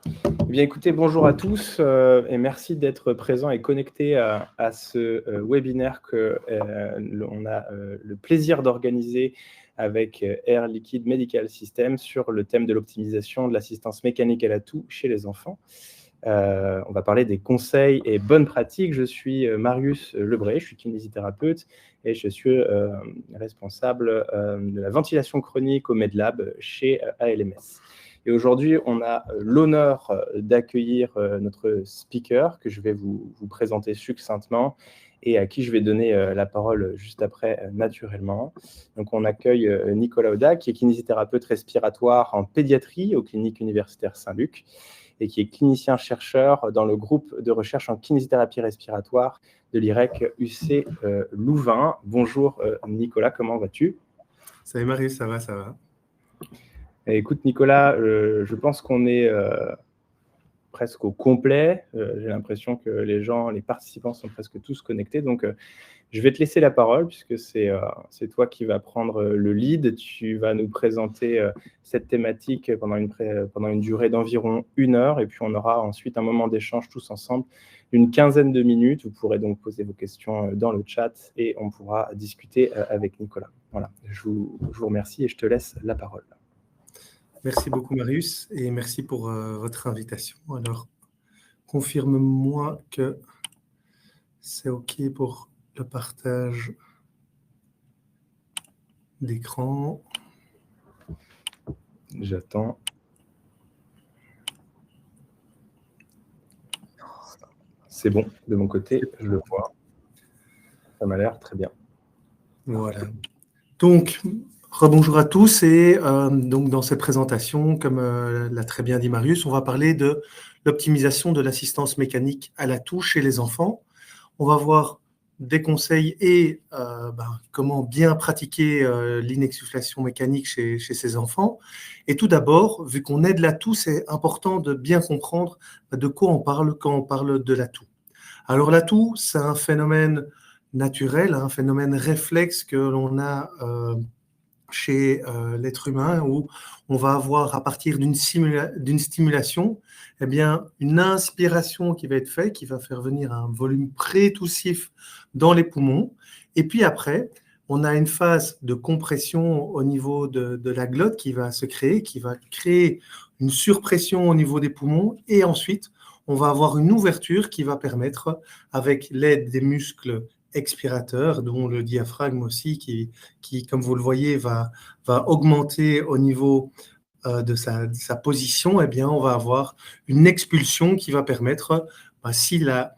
Eh bien, écoutez, bonjour à tous et merci d'être présents et connectés à ce webinaire qu'on a le plaisir d'organiser avec Air Liquide Medical System sur le thème de l'optimisation de l'assistance mécanique à l'atout chez les enfants. On va parler des conseils et bonnes pratiques. Je suis Marius Lebray, je suis kinésithérapeute et je suis responsable de la ventilation chronique au MedLab chez ALMS. Et aujourd'hui, on a l'honneur d'accueillir notre speaker que je vais vous présenter succinctement et à qui je vais donner la parole juste après naturellement. Donc, on accueille Nicolas Audat, qui est kinésithérapeute respiratoire en pédiatrie aux cliniques universitaires Saint-Luc et qui est clinicien-chercheur dans le groupe de recherche en kinésithérapie respiratoire de l'IREC UC Louvain. Bonjour Nicolas, comment vas-tu? Salut Marius, ça va. Écoute Nicolas, je pense qu'on est presque au complet. J'ai l'impression que les participants sont presque tous connectés. Donc, je vais te laisser la parole puisque c'est toi qui vas prendre le lead. Tu vas nous présenter cette thématique pendant une durée d'environ 1 heure. Et puis, on aura ensuite un moment d'échange tous ensemble d'une 15aine de minutes. Vous pourrez donc poser vos questions dans le chat et on pourra discuter avec Nicolas. Voilà, je vous remercie et je te laisse la parole. Merci beaucoup Marius et merci pour votre invitation. Alors, confirme-moi que c'est OK pour le partage d'écran. J'attends. C'est bon, de mon côté, je le vois. Ça m'a l'air très bien. Voilà. Donc, rebonjour à tous et donc dans cette présentation, comme l'a très bien dit Marius, on va parler de l'optimisation de l'assistance mécanique à l'atout chez les enfants. On va voir des conseils et comment bien pratiquer l'inexsufflation mécanique chez ces enfants. Et tout d'abord, vu qu'on aide l'atout, c'est important de bien comprendre de quoi on parle quand on parle de l'atout. Alors l'atout, c'est un phénomène naturel, un phénomène réflexe que l'on a chez l'être humain où on va avoir à partir d'une stimulation une inspiration qui va être faite, qui va faire venir un volume prétoussif dans les poumons. Et puis après, on a une phase de compression au niveau de la glotte qui va se créer, qui va créer une surpression au niveau des poumons. Et ensuite, on va avoir une ouverture qui va permettre, avec l'aide des muscles expirateurs, dont le diaphragme aussi, qui comme vous le voyez, va augmenter au niveau de sa position, on va avoir une expulsion qui va permettre, si la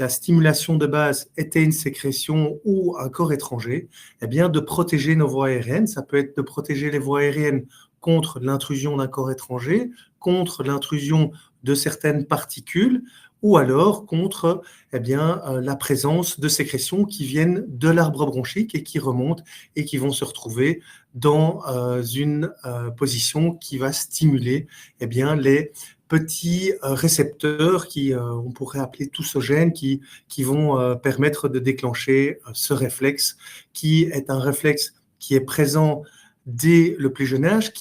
stimulation de base était une sécrétion ou un corps étranger, de protéger nos voies aériennes. Ça peut être de protéger les voies aériennes contre l'intrusion d'un corps étranger, contre l'intrusion de certaines particules, ou alors contre la présence de sécrétions qui viennent de l'arbre bronchique et qui remontent et qui vont se retrouver dans une position qui va stimuler les petits récepteurs on pourrait appeler tousogènes qui vont permettre de déclencher ce réflexe qui est un réflexe qui est présent dès le plus jeune âge,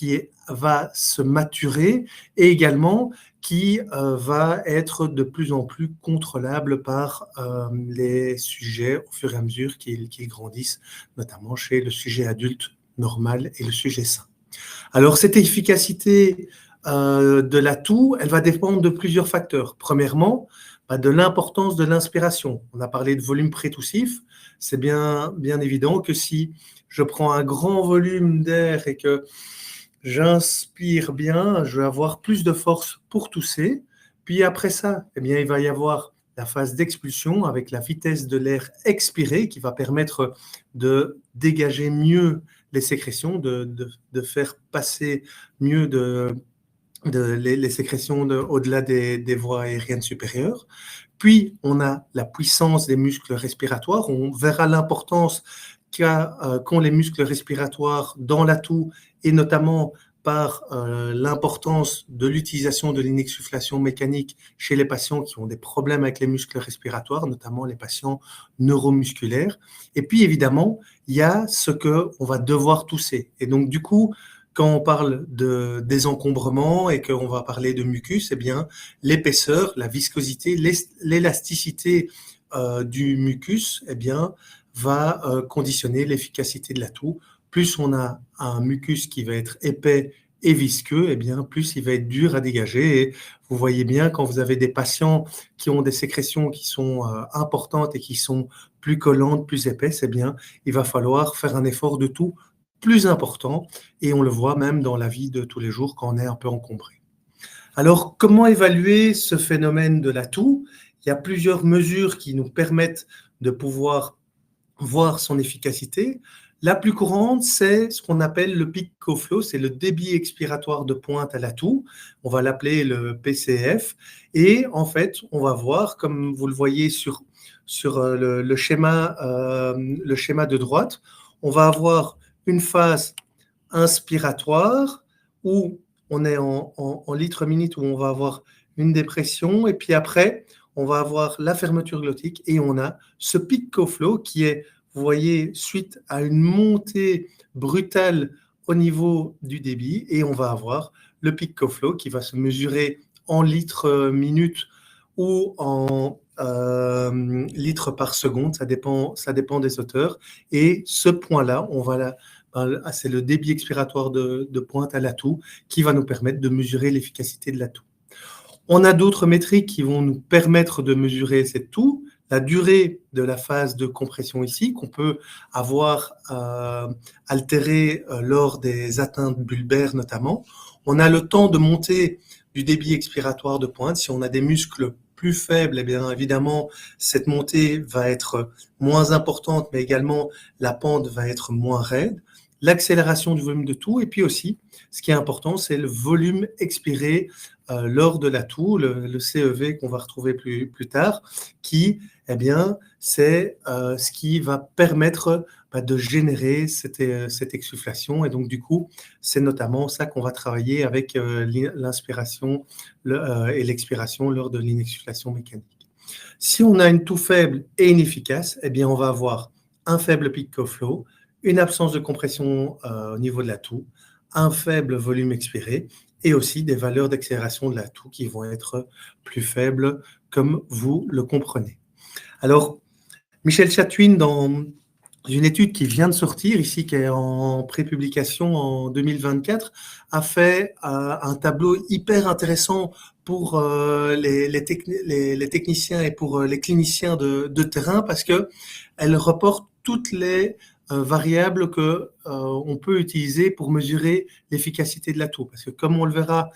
va se maturer et également qui va être de plus en plus contrôlable par les sujets au fur et à mesure qu'ils grandissent, notamment chez le sujet adulte normal et le sujet sain. Alors, cette efficacité de l'atout, elle va dépendre de plusieurs facteurs. Premièrement, de l'importance de l'inspiration. On a parlé de volume prétoussif. C'est bien évident que si je prends un grand volume d'air et que j'inspire bien, je vais avoir plus de force pour tousser. Puis après ça, il va y avoir la phase d'expulsion avec la vitesse de l'air expiré qui va permettre de dégager mieux les sécrétions, de faire passer mieux les sécrétions au-delà des voies aériennes supérieures. Puis, on a la puissance des muscles respiratoires. On verra l'importance qu'ont les muscles respiratoires dans l'atout et notamment par l'importance de l'utilisation de l'inexsufflation mécanique chez les patients qui ont des problèmes avec les muscles respiratoires, notamment les patients neuromusculaires. Et puis, évidemment, il y a ce qu'on va devoir tousser. Et donc, du coup, quand on parle de désencombrement et qu'on va parler de mucus, eh bien, l'épaisseur, la viscosité, l'élasticité du mucus, eh bien, va conditionner l'efficacité de l'atout. Plus on a un mucus qui va être épais et visqueux, eh bien, plus il va être dur à dégager. Et vous voyez bien, quand vous avez des patients qui ont des sécrétions qui sont importantes et qui sont plus collantes, plus épaisses, eh bien, il va falloir faire un effort de toux plus important, et on le voit même dans la vie de tous les jours quand on est un peu encombré. Alors, comment évaluer ce phénomène de la toux? Il y a plusieurs mesures qui nous permettent de pouvoir voir son efficacité. La plus courante, c'est ce qu'on appelle le peak co-flow, c'est le débit expiratoire de pointe à la toux. On va l'appeler le PCF. Et en fait, on va voir, comme vous le voyez sur le schéma de droite, on va avoir une phase inspiratoire où on est en litres minutes, où on va avoir une dépression, et puis après, on va avoir la fermeture glottique et on a ce peak co-flow qui est, vous voyez, suite à une montée brutale au niveau du débit, et on va avoir le peak co-flow qui va se mesurer en litres minutes ou en litres par seconde, ça dépend des auteurs. Et ce point-là, c'est le débit expiratoire de pointe à l'atout qui va nous permettre de mesurer l'efficacité de l'atout. On a d'autres métriques qui vont nous permettre de mesurer cette toux, la durée de la phase de compression ici, qu'on peut avoir altérée lors des atteintes bulbaires notamment. On a le temps de montée du débit expiratoire de pointe. Si on a des muscles plus faibles, eh bien évidemment, cette montée va être moins importante, mais également la pente va être moins raide. L'accélération du volume de toux, et puis aussi, ce qui est important, c'est le volume expiré lors de la toux, le CEV qu'on va retrouver plus tard, qui, eh bien, c'est ce qui va permettre de générer cette exsufflation. Et donc, du coup, c'est notamment ça qu'on va travailler avec l'inspiration et l'expiration lors de l'inexsufflation mécanique. Si on a une toux faible et inefficace, eh bien, on va avoir un faible peak co-flow, une absence de compression au niveau de la toux, un faible volume expiré et aussi des valeurs d'accélération de la toux qui vont être plus faibles, comme vous le comprenez. Alors, Michel Chatwin, dans une étude qui vient de sortir ici, qui est en prépublication en 2024, a fait un tableau hyper intéressant pour les techniciens et pour les cliniciens de terrain, parce qu'elle reporte toutes les variables qu'on peut utiliser pour mesurer l'efficacité de la toux. Parce que comme on le verra,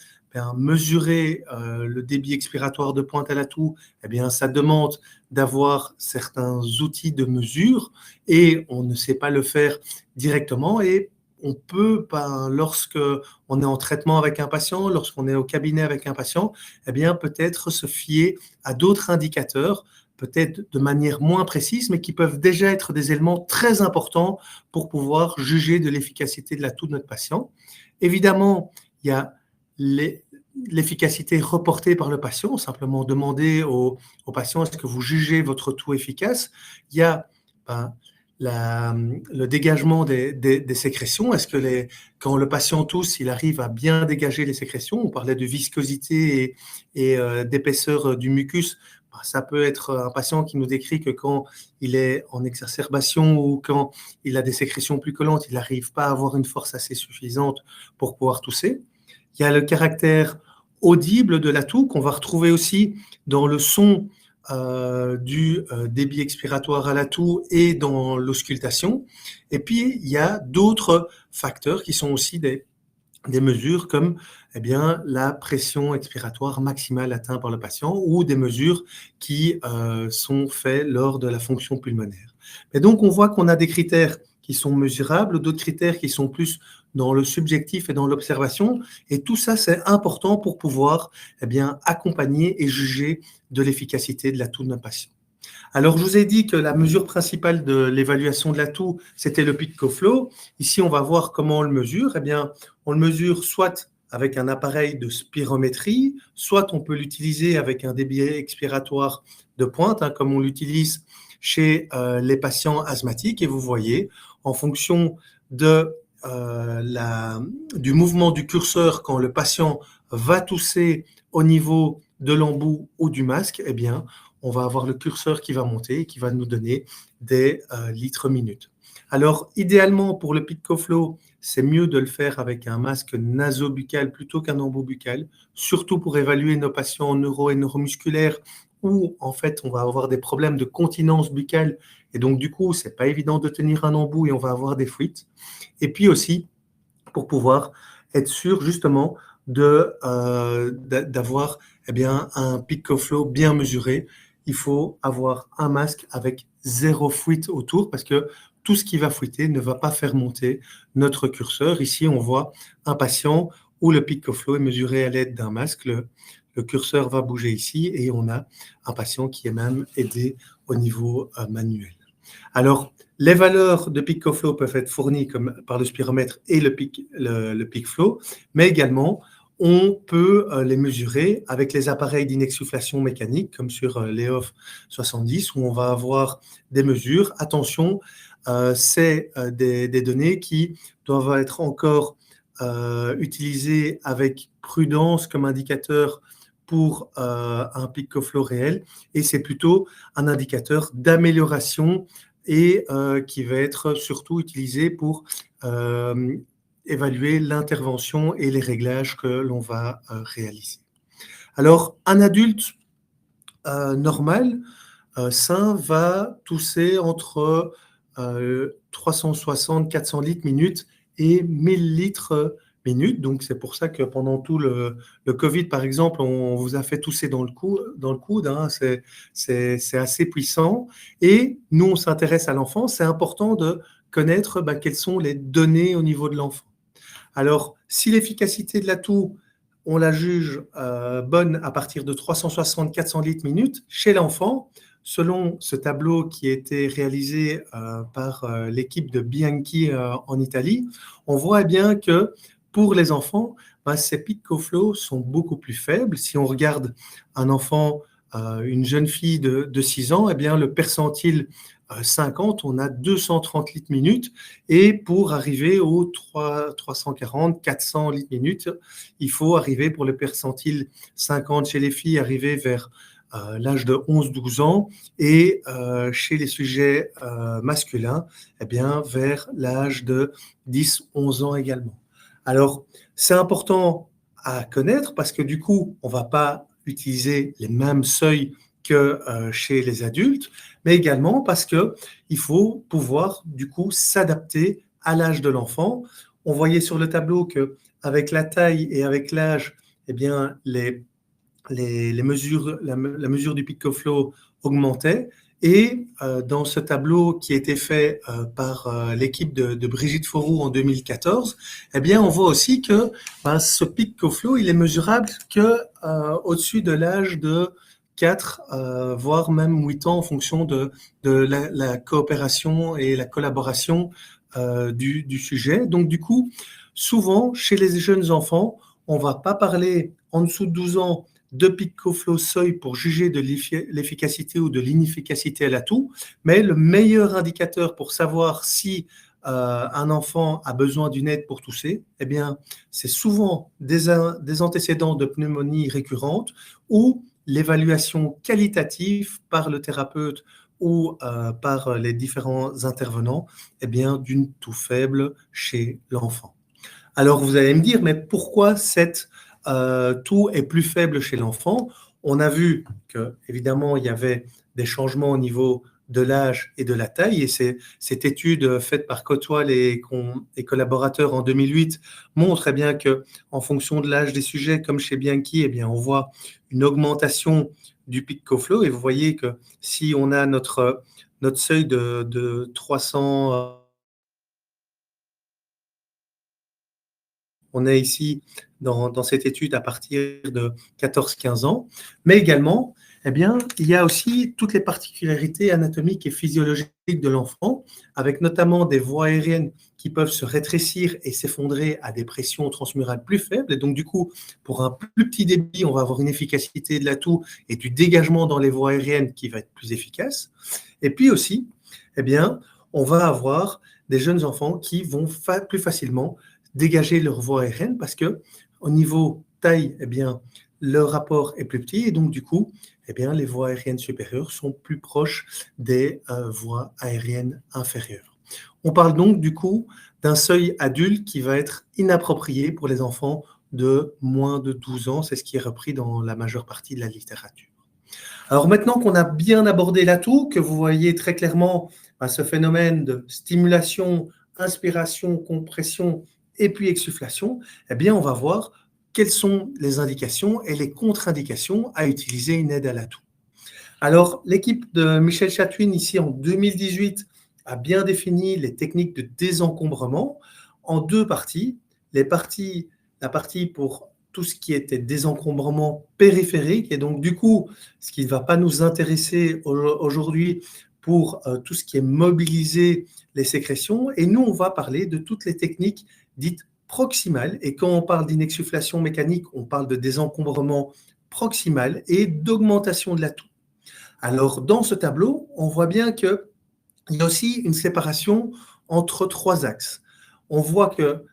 mesurer le débit expiratoire de pointe à la toux, eh bien, ça demande d'avoir certains outils de mesure et on ne sait pas le faire directement. Et on peut, lorsque on est en traitement avec un patient, lorsqu'on est au cabinet avec un patient, eh bien, peut-être se fier à d'autres indicateurs, peut-être de manière moins précise, mais qui peuvent déjà être des éléments très importants pour pouvoir juger de l'efficacité de la toux de notre patient. Évidemment, il y a l'efficacité reportée par le patient, simplement demander au patient est-ce que vous jugez votre toux efficace. Il y a le dégagement des sécrétions. Est-ce que quand le patient tousse, il arrive à bien dégager les sécrétions? On parlait de viscosité et d'épaisseur du mucus. Ça peut être un patient qui nous décrit que quand il est en exacerbation ou quand il a des sécrétions plus collantes, il n'arrive pas à avoir une force assez suffisante pour pouvoir tousser. Il y a le caractère audible de la toux qu'on va retrouver aussi dans le son du débit expiratoire à la toux et dans l'auscultation. Et puis, il y a d'autres facteurs qui sont aussi des mesures comme la pression expiratoire maximale atteinte par le patient ou des mesures qui sont faites lors de la fonction pulmonaire. Et donc, on voit qu'on a des critères qui sont mesurables, d'autres critères qui sont plus dans le subjectif et dans l'observation. Et tout ça, c'est important pour pouvoir accompagner et juger de l'efficacité de la toux d'un patient. Alors, je vous ai dit que la mesure principale de l'évaluation de la toux, c'était le peak co-flow. Ici, on va voir comment on le mesure. On le mesure soit avec un appareil de spirométrie, soit on peut l'utiliser avec un débit expiratoire de pointe, comme on l'utilise chez les patients asthmatiques. Et vous voyez, en fonction de du mouvement du curseur quand le patient va tousser au niveau de l'embout ou du masque, eh bien, on va avoir le curseur qui va monter et qui va nous donner des litres minutes. Alors, idéalement, pour le PiccoFlow, c'est mieux de le faire avec un masque nasobuccal plutôt qu'un embout buccal, surtout pour évaluer nos patients neuro et neuromusculaires où, en fait, on va avoir des problèmes de continence buccale et donc, du coup, c'est pas évident de tenir un embout et on va avoir des fuites. Et puis aussi, pour pouvoir être sûr, justement, d'avoir un PiccoFlow bien mesuré, il faut avoir un masque avec 0 fuite autour parce que tout ce qui va fuiter ne va pas faire monter notre curseur. Ici, on voit un patient où le PiccoFlow est mesuré à l'aide d'un masque. Le curseur va bouger ici et on a un patient qui est même aidé au niveau manuel. Alors, les valeurs de PiccoFlow peuvent être fournies comme par le spiromètre et le PicFlow, mais également, on peut les mesurer avec les appareils d'inexsufflation mécanique, comme sur l'EOF 70, où on va avoir des mesures. Attention, c'est des données qui doivent être encore utilisées avec prudence comme indicateur pour un PiccoFlow réel, et c'est plutôt un indicateur d'amélioration et qui va être surtout utilisé pour évaluer l'intervention et les réglages que l'on va réaliser. Alors, un adulte normal, sain, va tousser entre 360-400 litres minute et 1000 litres minute. Donc, c'est pour ça que pendant tout le Covid, par exemple, on vous a fait tousser dans le coude. Hein, c'est assez puissant. Et nous, on s'intéresse à l'enfant. C'est important de connaître quelles sont les données au niveau de l'enfant. Alors, si l'efficacité de l'atout, on la juge bonne à partir de 360-400 litres minute, chez l'enfant, selon ce tableau qui a été réalisé par l'équipe de Bianchi en Italie, on voit bien que pour les enfants, ces PiccoFlow sont beaucoup plus faibles. Si on regarde un enfant, une jeune fille de 6 ans, eh bien, le percentile 50, on a 230 litres minute. Et pour arriver aux 340, 400 litres minute, il faut arriver pour le percentile 50 chez les filles, arriver vers l'âge de 11-12 ans et chez les sujets masculins, eh bien, vers l'âge de 10-11 ans également. Alors, c'est important à connaître parce que du coup, on ne va pas utiliser les mêmes seuils que chez les adultes, mais également parce qu'il faut pouvoir du coup s'adapter à l'âge de l'enfant. On voyait sur le tableau qu'avec la taille et avec l'âge, eh bien, la mesure du PiccoFlow augmentait. Et dans ce tableau qui a été fait par l'équipe de Brigitte Fauroux en 2014, eh bien, on voit aussi que ce PiccoFlow, il est mesurable que au-dessus de l'âge de 4, voire même 8 ans en fonction de la coopération et la collaboration du sujet. Donc, du coup, souvent, chez les jeunes enfants, on ne va pas parler en dessous de 12 ans de PiccoFlow seuil pour juger de l'efficacité ou de l'inefficacité à l'atout, mais le meilleur indicateur pour savoir si un enfant a besoin d'une aide pour tousser, eh bien, c'est souvent des antécédents de pneumonie récurrente ou l'évaluation qualitative par le thérapeute ou par les différents intervenants, eh bien, d'une toux faible chez l'enfant. Alors, vous allez me dire, mais pourquoi cette toux est plus faible chez l'enfant? On a vu qu'évidemment, il y avait des changements au niveau de l'âge et de la taille, et cette étude faite par Cotwall et collaborateurs en 2008 montre eh bien qu'en fonction de l'âge des sujets, comme chez Bianchi, eh bien, on voit une augmentation du PiccoFlow, et vous voyez que si on a notre seuil de 300, on est ici dans cette étude à partir de 14-15 ans, mais également, eh bien, il y a aussi toutes les particularités anatomiques et physiologiques de l'enfant, avec notamment des voies aériennes qui peuvent se rétrécir et s'effondrer à des pressions transmurales plus faibles. Et donc, du coup, pour un plus petit débit, on va avoir une efficacité de l'atout et du dégagement dans les voies aériennes qui va être plus efficace. Et puis aussi, eh bien, on va avoir des jeunes enfants qui vont plus facilement dégager leur voie aérienne parce que au niveau taille, eh bien, le rapport est plus petit et donc du coup, eh bien, les voies aériennes supérieures sont plus proches des voies aériennes inférieures. On parle donc du coup d'un seuil adulte qui va être inapproprié pour les enfants de moins de 12 ans. C'est ce qui est repris dans la majeure partie de la littérature. Alors maintenant qu'on a bien abordé l'atout, que vous voyez très clairement ce phénomène de stimulation, inspiration, compression et puis exsufflation, eh bien on va voir quelles sont les indications et les contre-indications à utiliser une aide à l'atout. Alors l'équipe de Michel Chatwin ici en 2018 a bien défini les techniques de désencombrement en deux parties. La partie pour tout ce qui était désencombrement périphérique et donc du coup, ce qui ne va pas nous intéresser aujourd'hui pour tout ce qui est mobiliser les sécrétions. Et nous, on va parler de toutes les techniques dites proximales. Et quand on parle d'inexsufflation mécanique, on parle de désencombrement proximal et d'augmentation de l'atout. Alors, dans ce tableau, on voit bien qu'il y a aussi une séparation entre trois axes. On voit que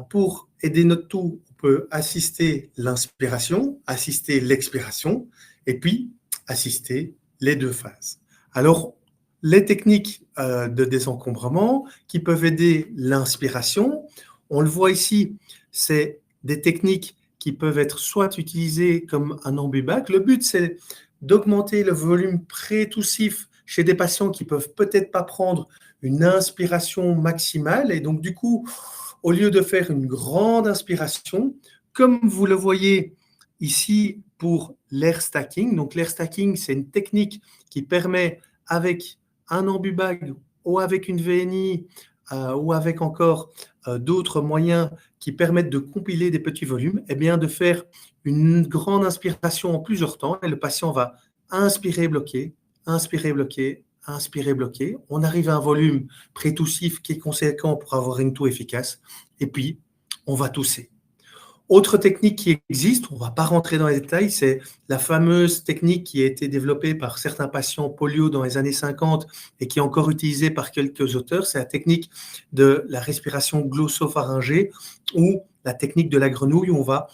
pour aider notre tout, on peut assister l'inspiration, assister l'expiration, et puis assister les deux phases. Alors, les techniques de désencombrement qui peuvent aider l'inspiration, on le voit ici, c'est des techniques qui peuvent être soit utilisées comme un ambubac. Le but, c'est d'augmenter le volume pré-toussif chez des patients qui ne peuvent peut-être pas prendre une inspiration maximale. Et donc, du coup, au lieu de faire une grande inspiration, comme vous le voyez ici pour l'air stacking, donc l'air stacking, c'est une technique qui permet avec un ambubag ou avec une VNI ou avec encore d'autres moyens qui permettent de compiler des petits volumes, eh bien de faire une grande inspiration en plusieurs temps et le patient va inspirer, bloquer, inspirer, bloquer, inspirer, bloquer. On arrive à un volume pré-toussif qui est conséquent pour avoir une toux efficace et puis on va tousser. Autre technique qui existe, on ne va pas rentrer dans les détails, c'est la fameuse technique qui a été développée par certains patients polio dans les années 50 et qui est encore utilisée par quelques auteurs. C'est la technique de la respiration glossopharyngée ou la technique de la grenouille où on va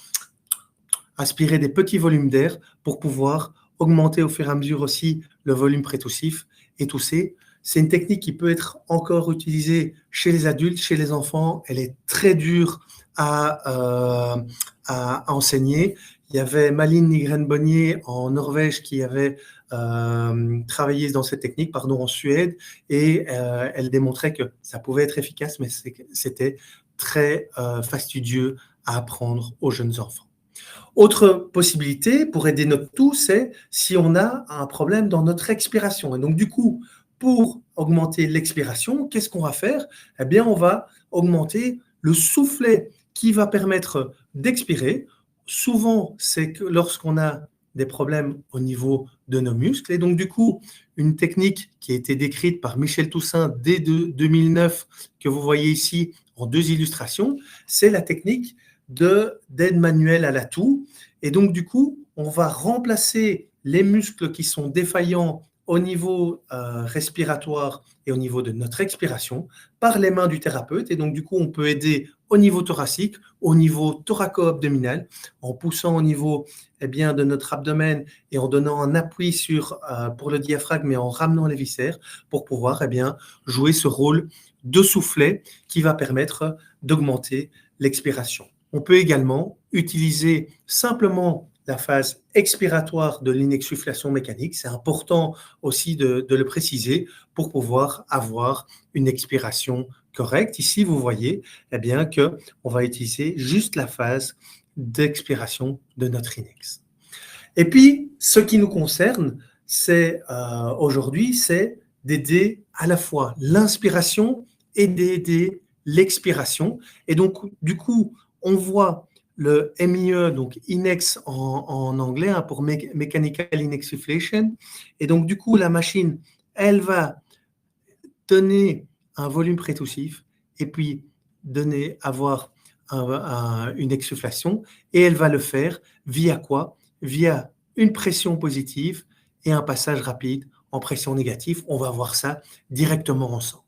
aspirer des petits volumes d'air pour pouvoir augmenter au fur et à mesure aussi le volume pré-toussif et tousser. C'est une technique qui peut être encore utilisée chez les adultes, chez les enfants. Elle est très dure à enseigner. Il y avait Malin Nygren-Bonnier en Norvège qui avait travaillé dans cette technique, en Suède, et elle démontrait que ça pouvait être efficace, mais c'était très fastidieux à apprendre aux jeunes enfants. Autre possibilité pour aider notre toux, c'est si on a un problème dans notre expiration. Et donc, du coup, pour augmenter l'expiration, qu'est-ce qu'on va faire? Eh bien, on va augmenter le soufflet qui va permettre d'expirer. Souvent, c'est que lorsqu'on a des problèmes au niveau de nos muscles. Et donc, du coup, une technique qui a été décrite par Michel Toussaint dès 2009, que vous voyez ici en deux illustrations, c'est la technique d'aide manuelle à la toux. Et donc, du coup, on va remplacer les muscles qui sont défaillants au niveau respiratoire et au niveau de notre expiration par les mains du thérapeute. Et donc, du coup, on peut aider au niveau thoracique, au niveau thoraco-abdominal, en poussant au niveau de notre abdomen et en donnant un appui pour le diaphragme et en ramenant les viscères pour pouvoir jouer ce rôle de soufflet qui va permettre d'augmenter l'expiration. On peut également utiliser simplement la phase expiratoire de l'inexsufflation mécanique. C'est important aussi de le préciser pour pouvoir avoir une expiration correcte. Ici, vous voyez qu'on va utiliser juste la phase d'expiration de notre inex. Et puis, ce qui nous concerne, c'est aujourd'hui, c'est d'aider à la fois l'inspiration et d'aider l'expiration. Et donc, du coup, on voit le MIE, donc INEX en anglais, pour Mechanical Inexsufflation. Et donc, du coup, la machine, elle va donner un volume pré-toussif et puis avoir une exsufflation. Et elle va le faire via quoi? Via une pression positive et un passage rapide en pression négative. On va voir ça directement ensemble.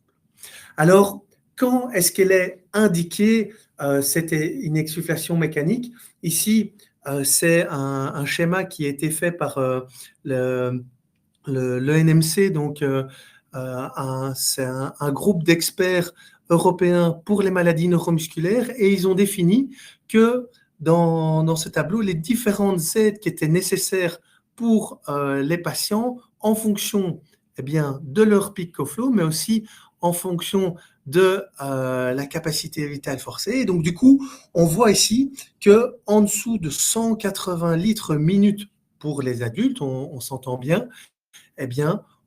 Alors, quand est-ce qu'elle est indiquée, cette inexsufflation mécanique? Ici, c'est un schéma qui a été fait par l'ENMC, donc c'est un groupe d'experts européens pour les maladies neuromusculaires, et ils ont défini que dans ce tableau, les différentes aides qui étaient nécessaires pour les patients en fonction de leur peak of flow, mais aussi en fonction de la capacité vitale forcée. Et donc, du coup, on voit ici qu'en dessous de 180 litres minute pour les adultes, on s'entend bien,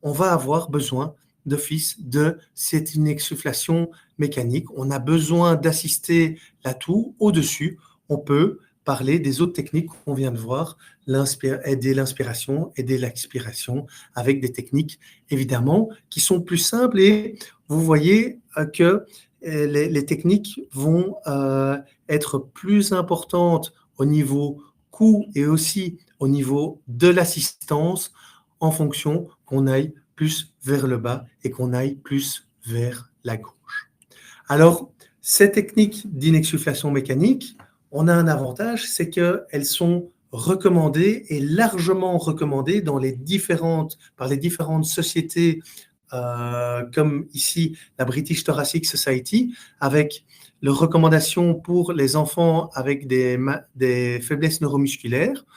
on va avoir besoin d'office de cette inexsufflation mécanique. On a besoin d'assister la toux au-dessus. On peut parler des autres techniques qu'on vient de voir, aider l'inspiration, aider l'expiration, avec des techniques évidemment qui sont plus simples. Et vous voyez que les techniques vont être plus importantes au niveau coût et aussi au niveau de l'assistance, en fonction qu'on aille plus vers le bas et qu'on aille plus vers la gauche. Alors, ces techniques d'inexsufflation mécanique, on a un avantage, c'est qu'elles sont recommandées et largement recommandées par les différentes sociétés, comme ici la British Thoracic Society, avec leurs recommandations pour les enfants avec des faiblesses neuromusculaires.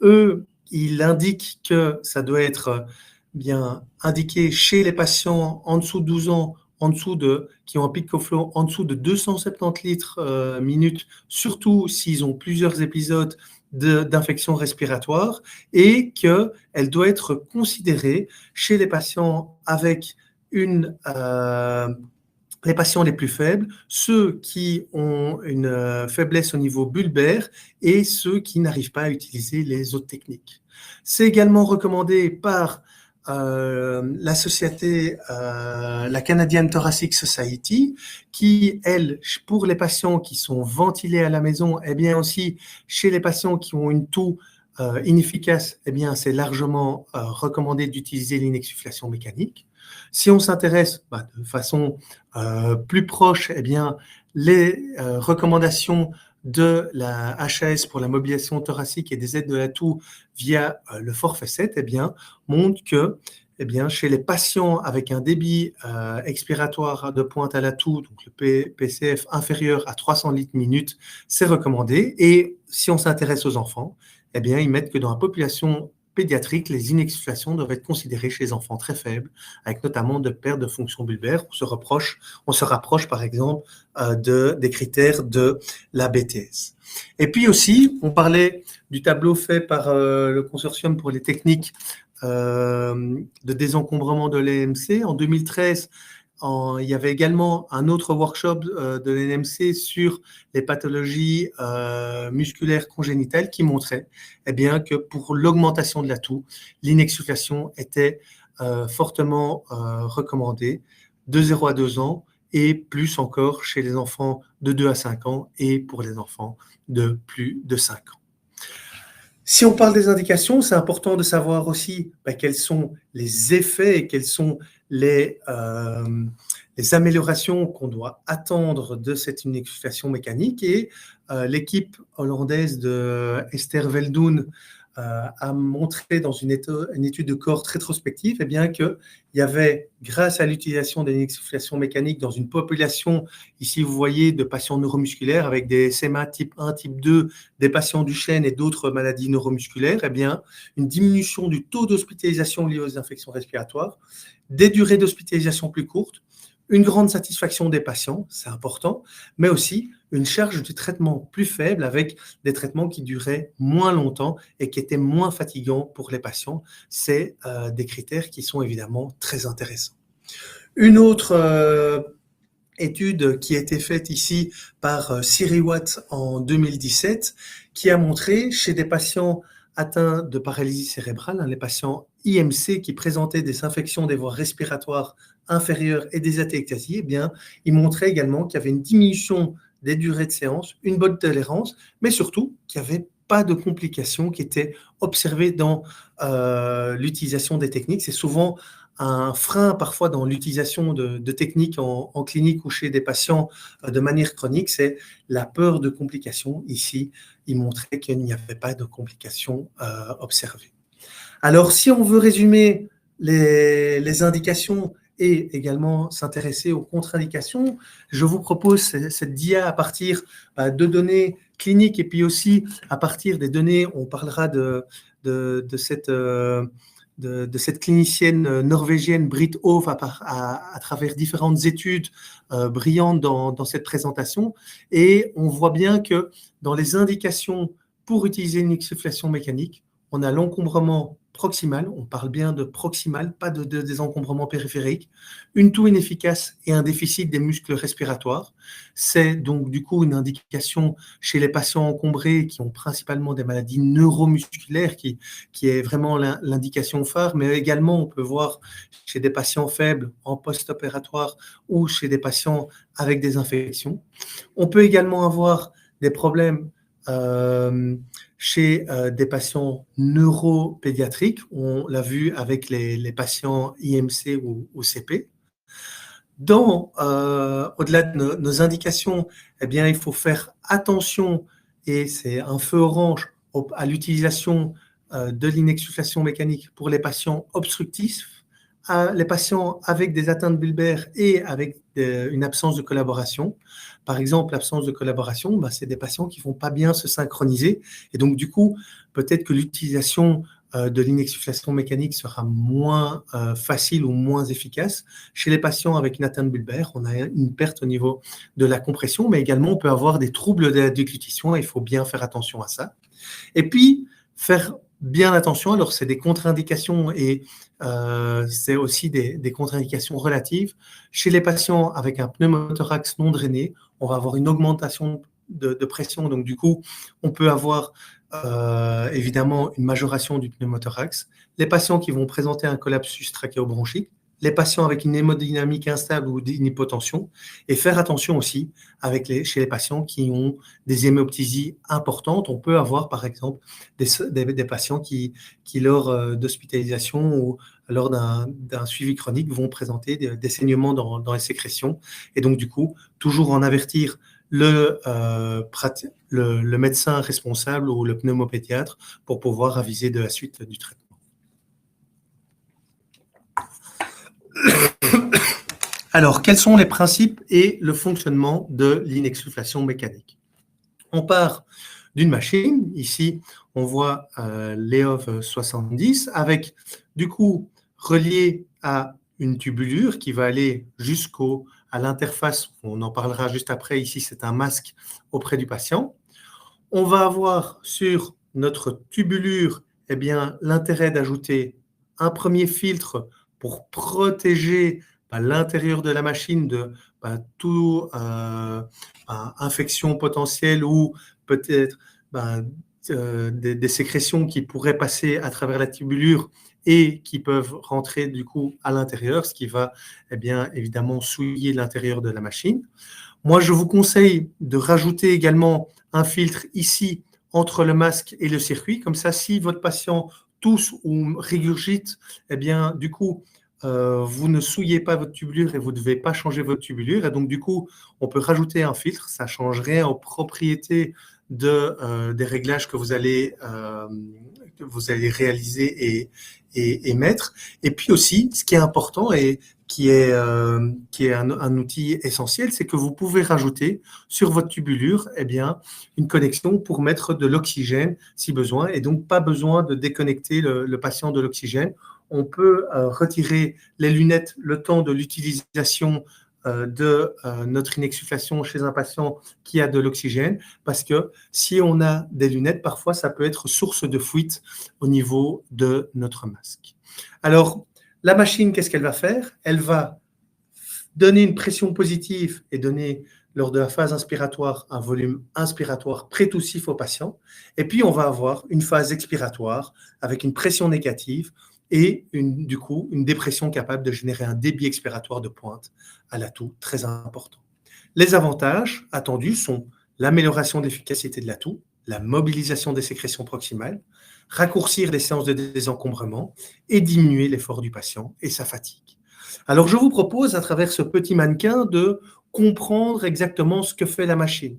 Eux, il indique que ça doit être bien indiqué chez les patients en dessous de 12 ans, qui ont un pic of flow en dessous de 270 litres minute, surtout s'ils ont plusieurs épisodes d'infection respiratoire, et qu'elle doit être considérée chez les patients avec les patients les plus faibles, ceux qui ont une faiblesse au niveau bulbaire et ceux qui n'arrivent pas à utiliser les autres techniques. C'est également recommandé par la société, la Canadian Thoracic Society, qui, elle, pour les patients qui sont ventilés à la maison, et bien aussi chez les patients qui ont une toux inefficace, c'est largement recommandé d'utiliser l'inexsufflation mécanique. Si on s'intéresse de façon plus proche, les recommandations de la HAS pour la mobilisation thoracique et des aides de la toux via le forfait 7, montrent que chez les patients avec un débit expiratoire de pointe à la toux, donc le PCF inférieur à 300 litres minute, c'est recommandé. Et si on s'intéresse aux enfants, ils mettent que dans la population pédiatrique, les inexsufflations doivent être considérées chez les enfants très faibles, avec notamment de perte de fonction bulbaire. On se rapproche par exemple des critères de la BTS. Et puis aussi, on parlait du tableau fait par le consortium pour les techniques de désencombrement de l'ENMC. En 2013, il y avait également un autre workshop de l'ENMC sur les pathologies musculaires congénitales qui montrait que pour l'augmentation de la toux, l'inexsufflation était fortement recommandée de 0 à 2 ans et plus encore chez les enfants de 2 à 5 ans et pour les enfants de plus de 5 ans. Si on parle des indications, c'est important de savoir aussi quels sont les effets et quelles sont les améliorations qu'on doit attendre de cette inexsufflation mécanique. Et l'équipe hollandaise de Esther Veldoen a montré dans une étude de cohorte rétrospective qu'il y avait, grâce à l'utilisation de l'inexsufflation mécanique dans une population, ici vous voyez, de patients neuromusculaires avec des SMA type 1, type 2, des patients du chêne et d'autres maladies neuromusculaires, une diminution du taux d'hospitalisation lié aux infections respiratoires, des durées d'hospitalisation plus courtes, une grande satisfaction des patients, c'est important, mais aussi une charge de traitement plus faible avec des traitements qui duraient moins longtemps et qui étaient moins fatigants pour les patients. C'est des critères qui sont évidemment très intéressants. Une autre étude qui a été faite ici par Siri Watt en 2017, qui a montré chez des patients atteints de paralysie cérébrale, les patients IMC qui présentaient des infections des voies respiratoires inférieures et des atéctasies, il montrait également qu'il y avait une diminution des durées de séance, une bonne tolérance, mais surtout qu'il n'y avait pas de complications qui étaient observées dans l'utilisation des techniques. C'est souvent un frein parfois dans l'utilisation de techniques en clinique ou chez des patients de manière chronique, c'est la peur de complications. Ici, il montrait qu'il n'y avait pas de complications observées. Alors, si on veut résumer les indications et également s'intéresser aux contre-indications, je vous propose cette dia à partir de données cliniques et puis aussi à partir des données, on parlera de cette clinicienne norvégienne Britt Hof à travers différentes études brillantes dans cette présentation. Et on voit bien que dans les indications pour utiliser une insufflation mécanique, on a l'encombrement proximal, on parle bien de proximal, pas de désencombrement périphérique, une toux inefficace et un déficit des muscles respiratoires. C'est donc du coup une indication chez les patients encombrés qui ont principalement des maladies neuromusculaires qui est vraiment l'indication phare, mais également on peut voir chez des patients faibles en post-opératoire ou chez des patients avec des infections. On peut également avoir des problèmes chez des patients neuropédiatriques, on l'a vu avec les patients IMC ou CP. Au-delà de nos indications, eh bien, il faut faire attention, et c'est un feu orange, à l'utilisation de l'inexsufflation mécanique pour les patients obstructifs, les patients avec des atteintes bulbaires et avec une absence de collaboration. Par exemple, l'absence de collaboration, c'est des patients qui ne vont pas bien se synchroniser. Et donc, du coup, peut-être que l'utilisation de l'inexsufflation mécanique sera moins facile ou moins efficace. Chez les patients avec une atteinte bulbaire, on a une perte au niveau de la compression, mais également, on peut avoir des troubles de la déglutition et il faut bien faire attention à ça. Et puis, faire bien attention, alors c'est des contre-indications et c'est aussi des contre-indications relatives. Chez les patients avec un pneumothorax non drainé, on va avoir une augmentation de pression, donc du coup, on peut avoir évidemment une majoration du pneumothorax. Les patients qui vont présenter un collapsus trachéobronchique, les patients avec une hémodynamique instable ou une hypotension, et faire attention aussi chez les patients qui ont des hémoptysies importantes. On peut avoir, par exemple, des patients qui lors d'hospitalisation ou lors d'un suivi chronique, vont présenter des saignements dans les sécrétions. Et donc, du coup, toujours en avertir le médecin responsable ou le pneumopédiatre pour pouvoir aviser de la suite du traitement. Alors, quels sont les principes et le fonctionnement de l'inexsufflation mécanique? On part d'une machine. Ici, on voit l'EOV 70 avec, du coup, relié à une tubulure qui va aller à l'interface. On en parlera juste après. Ici, c'est un masque auprès du patient. On va avoir sur notre tubulure l'intérêt d'ajouter un premier filtre pour protéger l'intérieur de la machine de toute infection potentielle ou peut-être des sécrétions qui pourraient passer à travers la tubulure et qui peuvent rentrer du coup à l'intérieur, ce qui va évidemment souiller l'intérieur de la machine. Moi, je vous conseille de rajouter également un filtre ici entre le masque et le circuit. Comme ça, si votre patient tousse ou régurgite, du coup, vous ne souillez pas votre tubulure et vous ne devez pas changer votre tubulure. Et donc, du coup, on peut rajouter un filtre. Ça ne change rien aux propriétés des réglages que vous allez réaliser et mettre. Et puis aussi, ce qui est important et qui est un outil essentiel, c'est que vous pouvez rajouter sur votre tubulure une connexion pour mettre de l'oxygène si besoin, et donc pas besoin de déconnecter le patient de l'oxygène. On peut retirer les lunettes le temps de l'utilisation de notre inexsufflation chez un patient qui a de l'oxygène, parce que si on a des lunettes, parfois ça peut être source de fuite au niveau de notre masque. Alors, la machine, qu'est-ce qu'elle va faire? Elle va donner une pression positive et donner, lors de la phase inspiratoire, un volume inspiratoire prétoussif au patient. Et puis, on va avoir une phase expiratoire avec une pression négative et du coup, une dépression capable de générer un débit expiratoire de pointe à la toux, très important. Les avantages attendus sont l'amélioration de l'efficacité de la toux, la mobilisation des sécrétions proximales, raccourcir les séances de désencombrement et diminuer l'effort du patient et sa fatigue. Alors, je vous propose, à travers ce petit mannequin, de comprendre exactement ce que fait la machine.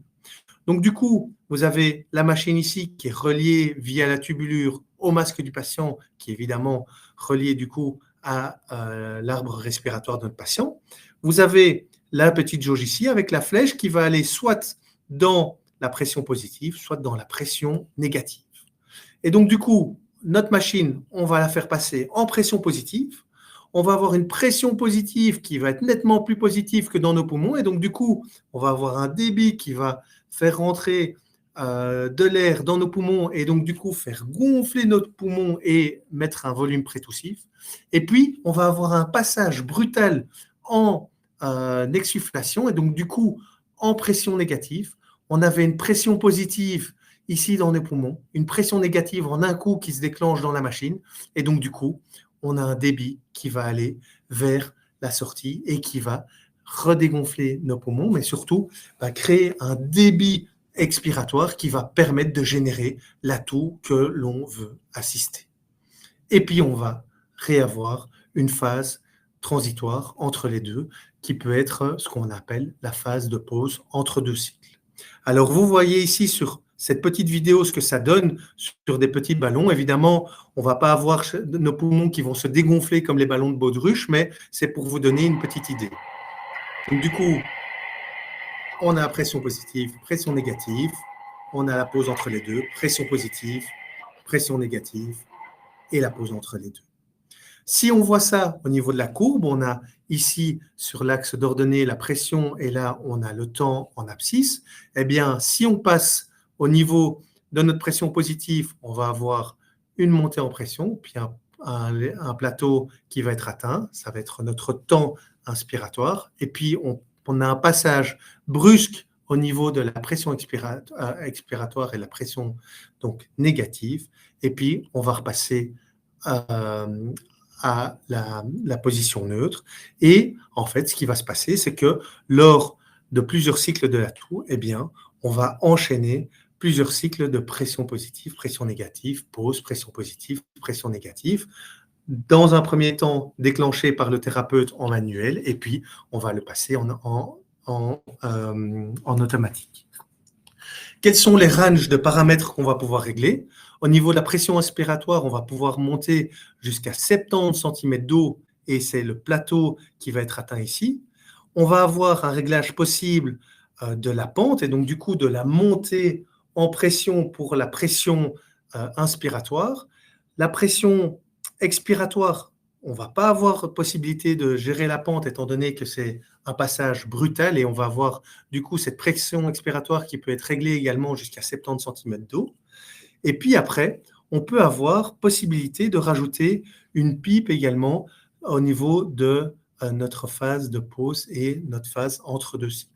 Donc, du coup, vous avez la machine ici qui est reliée via la tubulure au masque du patient, qui est évidemment relié du coup à l'arbre respiratoire de notre patient. Vous avez la petite jauge ici avec la flèche qui va aller soit dans la pression positive, soit dans la pression négative. Et donc, du coup, notre machine, on va la faire passer en pression positive. On va avoir une pression positive qui va être nettement plus positive que dans nos poumons. Et donc, du coup, on va avoir un débit qui va faire rentrer de l'air dans nos poumons et donc, du coup, faire gonfler notre poumon et mettre un volume prétoussif. Et puis, on va avoir un passage brutal en exsufflation et donc, du coup, en pression négative. On avait une pression positive ici dans les poumons, une pression négative en un coup qui se déclenche dans la machine. Et donc, du coup, on a un débit qui va aller vers la sortie et qui va redégonfler nos poumons, mais surtout va créer un débit expiratoire qui va permettre de générer l'atout que l'on veut assister. Et puis, on va réavoir une phase transitoire entre les deux, qui peut être ce qu'on appelle la phase de pause entre deux cycles. Alors, vous voyez ici sur cette petite vidéo ce que ça donne sur des petits ballons. Évidemment, on ne va pas avoir nos poumons qui vont se dégonfler comme les ballons de baudruche, mais c'est pour vous donner une petite idée. Donc, du coup, on a pression positive, pression négative. On a la pause entre les deux, pression positive, pression négative et la pause entre les deux. Si on voit ça au niveau de la courbe, on a ici sur l'axe d'ordonnée la pression et là on a le temps en abscisse. Eh bien, si on passe au niveau de notre pression positive, on va avoir une montée en pression, puis un plateau qui va être atteint, ça va être notre temps inspiratoire, et puis on a un passage brusque au niveau de la pression expiratoire et la pression donc négative, et puis on va repasser à la position neutre. Et en fait, ce qui va se passer, c'est que lors de plusieurs cycles de l'atout, eh bien, on va enchaîner plusieurs cycles de pression positive, pression négative, pause, pression positive, pression négative. Dans un premier temps, déclenché par le thérapeute en manuel, et puis on va le passer en automatique. Quels sont les ranges de paramètres qu'on va pouvoir régler? Au niveau de la pression inspiratoire, on va pouvoir monter jusqu'à 70 cm d'eau et c'est le plateau qui va être atteint ici. On va avoir un réglage possible de la pente et donc du coup de la montée en pression pour la pression inspiratoire. La pression expiratoire, on ne va pas avoir possibilité de gérer la pente étant donné que c'est un passage brutal et on va avoir du coup cette pression expiratoire qui peut être réglée également jusqu'à 70 cm d'eau. Et puis après, on peut avoir possibilité de rajouter une pipe également au niveau de notre phase de pause et notre phase entre deux cycles.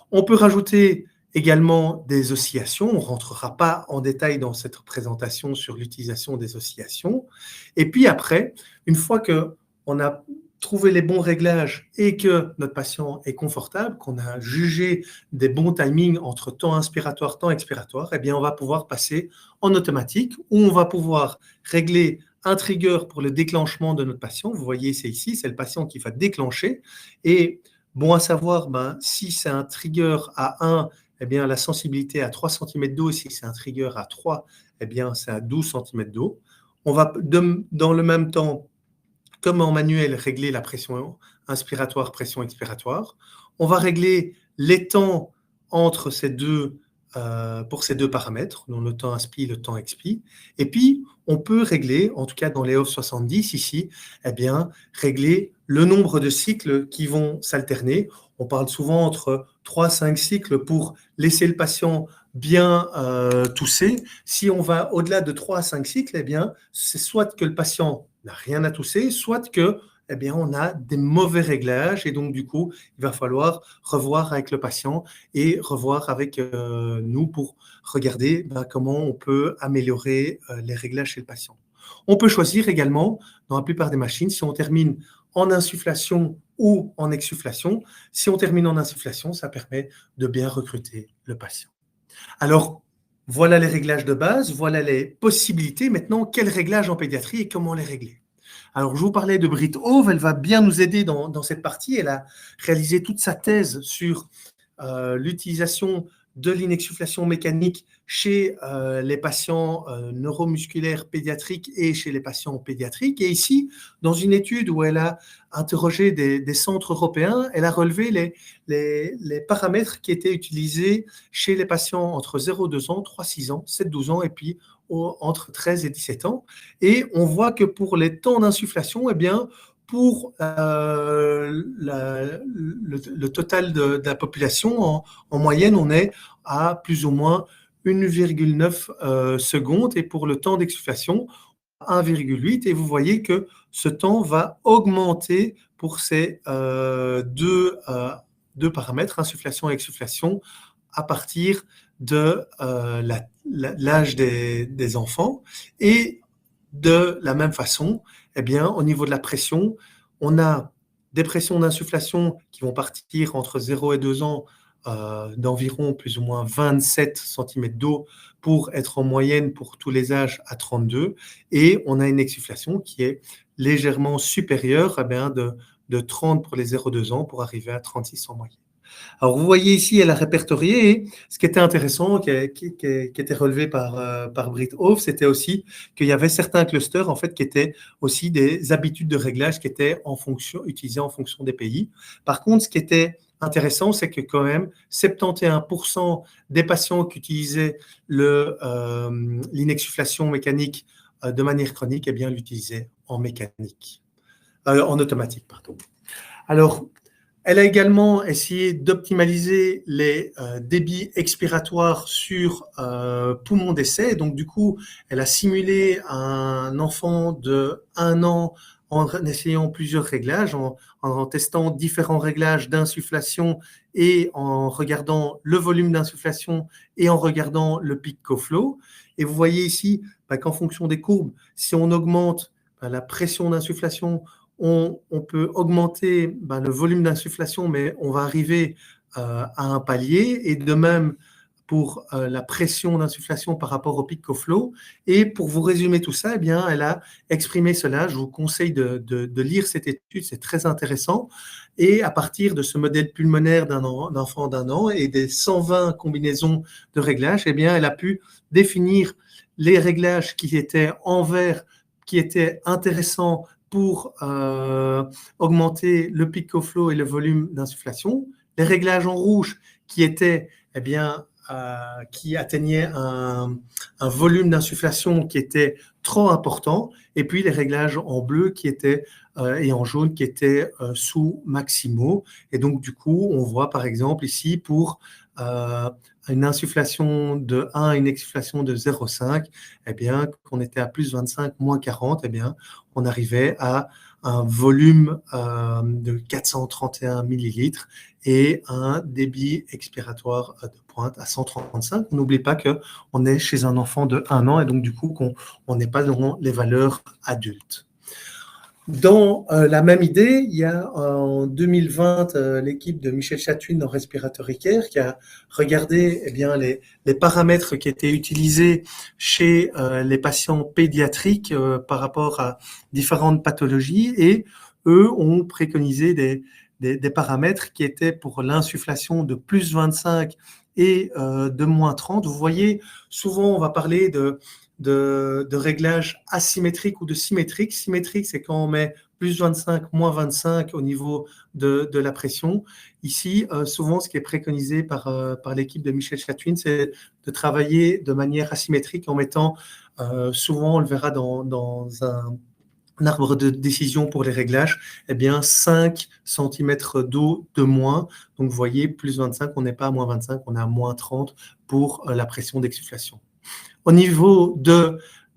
On peut rajouter également des oscillations. On ne rentrera pas en détail dans cette présentation sur l'utilisation des oscillations. Et puis après, une fois qu'on a trouvé les bons réglages et que notre patient est confortable, qu'on a jugé des bons timings entre temps inspiratoire, temps expiratoire, eh bien on va pouvoir passer en automatique où on va pouvoir régler un trigger pour le déclenchement de notre patient. Vous voyez, c'est ici, c'est le patient qui va déclencher. Et bon à savoir, si c'est un trigger à 1, eh bien la sensibilité à 3 cm d'eau. Si c'est un trigger à 3, eh bien c'est à 12 cm d'eau. On va dans le même temps, comme en manuel, régler la pression inspiratoire, pression expiratoire. On va régler les temps entre ces deux, pour ces deux paramètres, donc le temps inspi, le temps expi. Et puis, on peut régler, en tout cas dans les OFF 70 ici, eh bien, régler le nombre de cycles qui vont s'alterner. On parle souvent entre 3 à 5 cycles pour laisser le patient bien tousser. Si on va au-delà de 3 à 5 cycles, eh bien, c'est soit que le patient n'a rien à tousser, soit que, eh bien, on a des mauvais réglages et donc du coup, il va falloir revoir avec le patient et revoir avec nous pour regarder comment on peut améliorer les réglages chez le patient. On peut choisir également, dans la plupart des machines, si on termine en insufflation ou en exsufflation. Si on termine en insufflation, ça permet de bien recruter le patient. Alors, Voilà les réglages de base, voilà les possibilités. Maintenant, quels réglages en pédiatrie et comment les régler? Alors, je vous parlais de Britt Hove, elle va bien nous aider dans cette partie. Elle a réalisé toute sa thèse sur l'utilisation de l'inexsufflation mécanique chez les patients neuromusculaires pédiatriques et chez les patients pédiatriques. Et ici, dans une étude où elle a interrogé des centres européens, elle a relevé les paramètres qui étaient utilisés chez les patients entre 0,2 ans, 3,6 ans, 7,12 ans et puis entre 13 et 17 ans. Et on voit que pour les temps d'insufflation, eh bien, pour le total de la population, en moyenne, on est à plus ou moins 1,9 secondes et pour le temps d'exsufflation, 1,8. Et vous voyez que ce temps va augmenter pour ces deux paramètres, insufflation et exsufflation, à partir de l'âge des enfants. Et de la même façon, eh bien, au niveau de la pression, on a des pressions d'insufflation qui vont partir entre 0 et 2 ans d'environ plus ou moins 27 cm d'eau pour être en moyenne pour tous les âges à 32. Et on a une exsufflation qui est légèrement supérieure de 30 pour les 0,2 ans pour arriver à 36 en moyenne. Alors, vous voyez ici, elle a répertorié, et ce qui était intéressant, qui était relevé par Britt Hove, c'était aussi qu'il y avait certains clusters, en fait, qui étaient aussi des habitudes de réglage qui étaient utilisées en fonction des pays. Par contre, ce qui était intéressant, c'est que quand même, 71% des patients qui utilisaient l'inexsufflation mécanique de manière chronique, eh bien, l'utilisaient en automatique, pardon. Alors, elle a également essayé d'optimaliser les débits expiratoires sur poumon d'essai. Donc, du coup, elle a simulé un enfant de 1 an en essayant plusieurs réglages, en testant différents réglages d'insufflation et en regardant le volume d'insufflation et en regardant le peak co-flow. Et vous voyez ici qu'en fonction des courbes, si on augmente la pression d'insufflation, on peut augmenter le volume d'insufflation, mais on va arriver à un palier. Et de même pour la pression d'insufflation par rapport au peak co-flow. Et pour vous résumer tout ça, eh bien, elle a exprimé cela. Je vous conseille de lire cette étude, c'est très intéressant. Et à partir de ce modèle pulmonaire d'un enfant d'1 an et des 120 combinaisons de réglages, eh bien, elle a pu définir les réglages qui étaient en vert, qui étaient intéressants pour augmenter le peak co-flow et le volume d'insufflation. Les réglages en rouge qui étaient, eh bien, qui atteignaient un volume d'insufflation qui était trop important, et puis les réglages en bleu qui étaient, et en jaune qui étaient sous maximaux. Et donc, du coup, on voit par exemple ici pour une insufflation de 1 et une exsufflation de 0,5, eh bien, qu'on était à plus 25, moins 40, eh bien, on arrivait à un volume de 431 millilitres et un débit expiratoire de pointe à 135. On n'oublie pas qu'on est chez un enfant de 1 an et donc du coup qu'on n'est pas dans les valeurs adultes. Dans la même idée, il y a en 2020 l'équipe de Michel Chatwin en Respiratory Care qui a regardé les paramètres qui étaient utilisés chez les patients pédiatriques par rapport à différentes pathologies, et eux ont préconisé des paramètres qui étaient pour l'insufflation de plus 25 et de moins 30. Vous voyez, souvent on va parler de réglage asymétrique ou de symétrique. Symétrique, c'est quand on met plus 25, moins 25 au niveau de la pression. Ici, souvent, ce qui est préconisé par l'équipe de Michel Chatwin, c'est de travailler de manière asymétrique en mettant, souvent, on le verra dans un arbre de décision pour les réglages, eh bien 5 cm d'eau de moins. Donc, vous voyez, plus 25, on n'est pas à moins 25, on est à moins 30 pour la pression d'exsufflation. Au niveau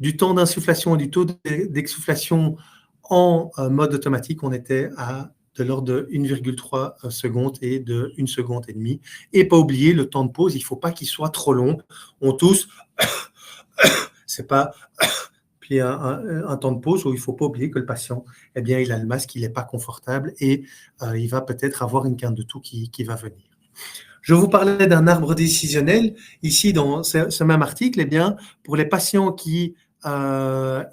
du temps d'insufflation et du taux d'exsufflation en mode automatique, on était de l'ordre de 1,3 secondes et de 1,5 seconde. Et pas oublier le temps de pause, il ne faut pas qu'il soit trop long. On tousse, c'est pas puis un temps de pause où il ne faut pas oublier que le patient, eh bien, il a le masque, il n'est pas confortable et il va peut-être avoir une quinte de toux qui va venir. Je vous parlais d'un arbre décisionnel. Ici, dans ce même article, eh bien, pour les patients qui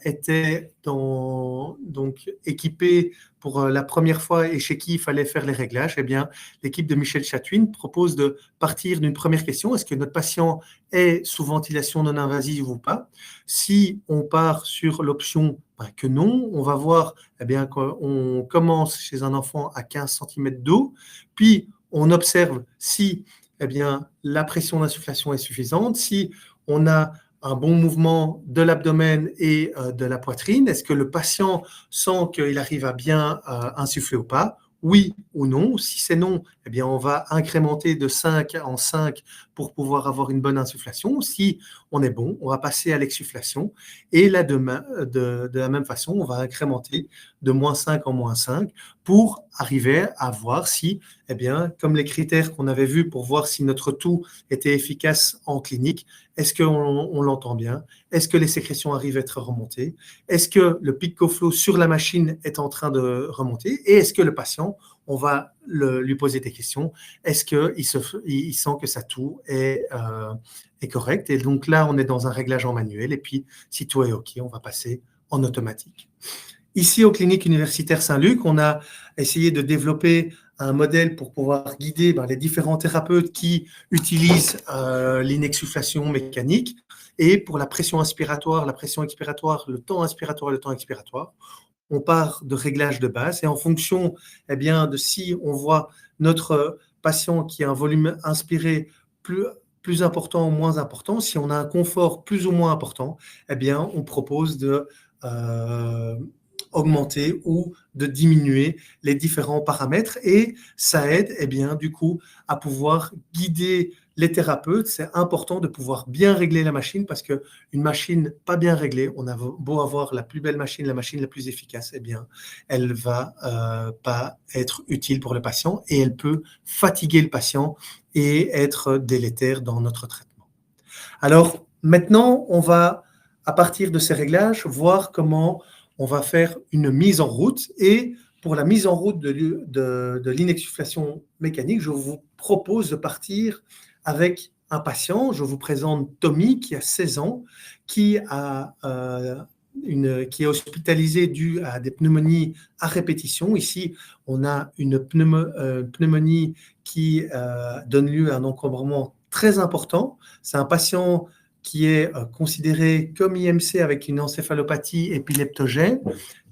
étaient donc équipés pour la première fois et chez qui il fallait faire les réglages, eh bien, l'équipe de Michel Chatwin propose de partir d'une première question. Est-ce que notre patient est sous ventilation non invasive ou pas? Si on part sur l'option que non, on va voir eh bien, qu'on commence chez un enfant à 15 cm d'eau, puis on observe si eh bien, la pression d'insufflation est suffisante, si on a un bon mouvement de l'abdomen et de la poitrine. Est-ce que le patient sent qu'il arrive à bien insuffler ou pas? Oui ou non. Si c'est non, eh bien, on va incrémenter de 5 en 5 pour pouvoir avoir une bonne insufflation. Si on est bon, on va passer à l'exsufflation. Et là, de la même façon, on va incrémenter de -5 en -5 pour arriver à voir si, eh bien, comme les critères qu'on avait vus pour voir si notre tout était efficace en clinique, est-ce qu'on l'entend bien? Est-ce que les sécrétions arrivent à être remontées? Est-ce que le pic co-flow sur la machine est en train de remonter? Et est-ce que le patient, on va lui poser des questions, est-ce qu'il sent que sa toux est correcte? Et donc là, on est dans un réglage en manuel. Et puis, si tout est OK, on va passer en automatique. Ici, aux cliniques universitaires Saint-Luc, on a essayé de développer un modèle pour pouvoir guider les différents thérapeutes qui utilisent l'inexsufflation mécanique. Et pour la pression inspiratoire, la pression expiratoire, le temps inspiratoire et le temps expiratoire, on part de réglages de base. Et en fonction eh bien, de si on voit notre patient qui a un volume inspiré plus important ou moins important, si on a un confort plus ou moins important, eh bien, on propose de augmenter ou de diminuer les différents paramètres et ça aide eh bien, du coup à pouvoir guider les thérapeutes. C'est important de pouvoir bien régler la machine parce qu'une machine pas bien réglée, on a beau avoir la plus belle machine, la machine la plus efficace, eh bien, elle va pas être utile pour le patient et elle peut fatiguer le patient et être délétère dans notre traitement. Alors maintenant, on va, à partir de ces réglages, voir comment on va faire une mise en route. Et pour la mise en route de l'inexsufflation mécanique, je vous propose de partir avec un patient. Je vous présente Tommy, qui a 16 ans, qui est hospitalisé dû à des pneumonies à répétition. Ici, on a une pneumonie qui donne lieu à un encombrement très important. C'est un patient qui est considéré comme IMC avec une encéphalopathie épileptogène,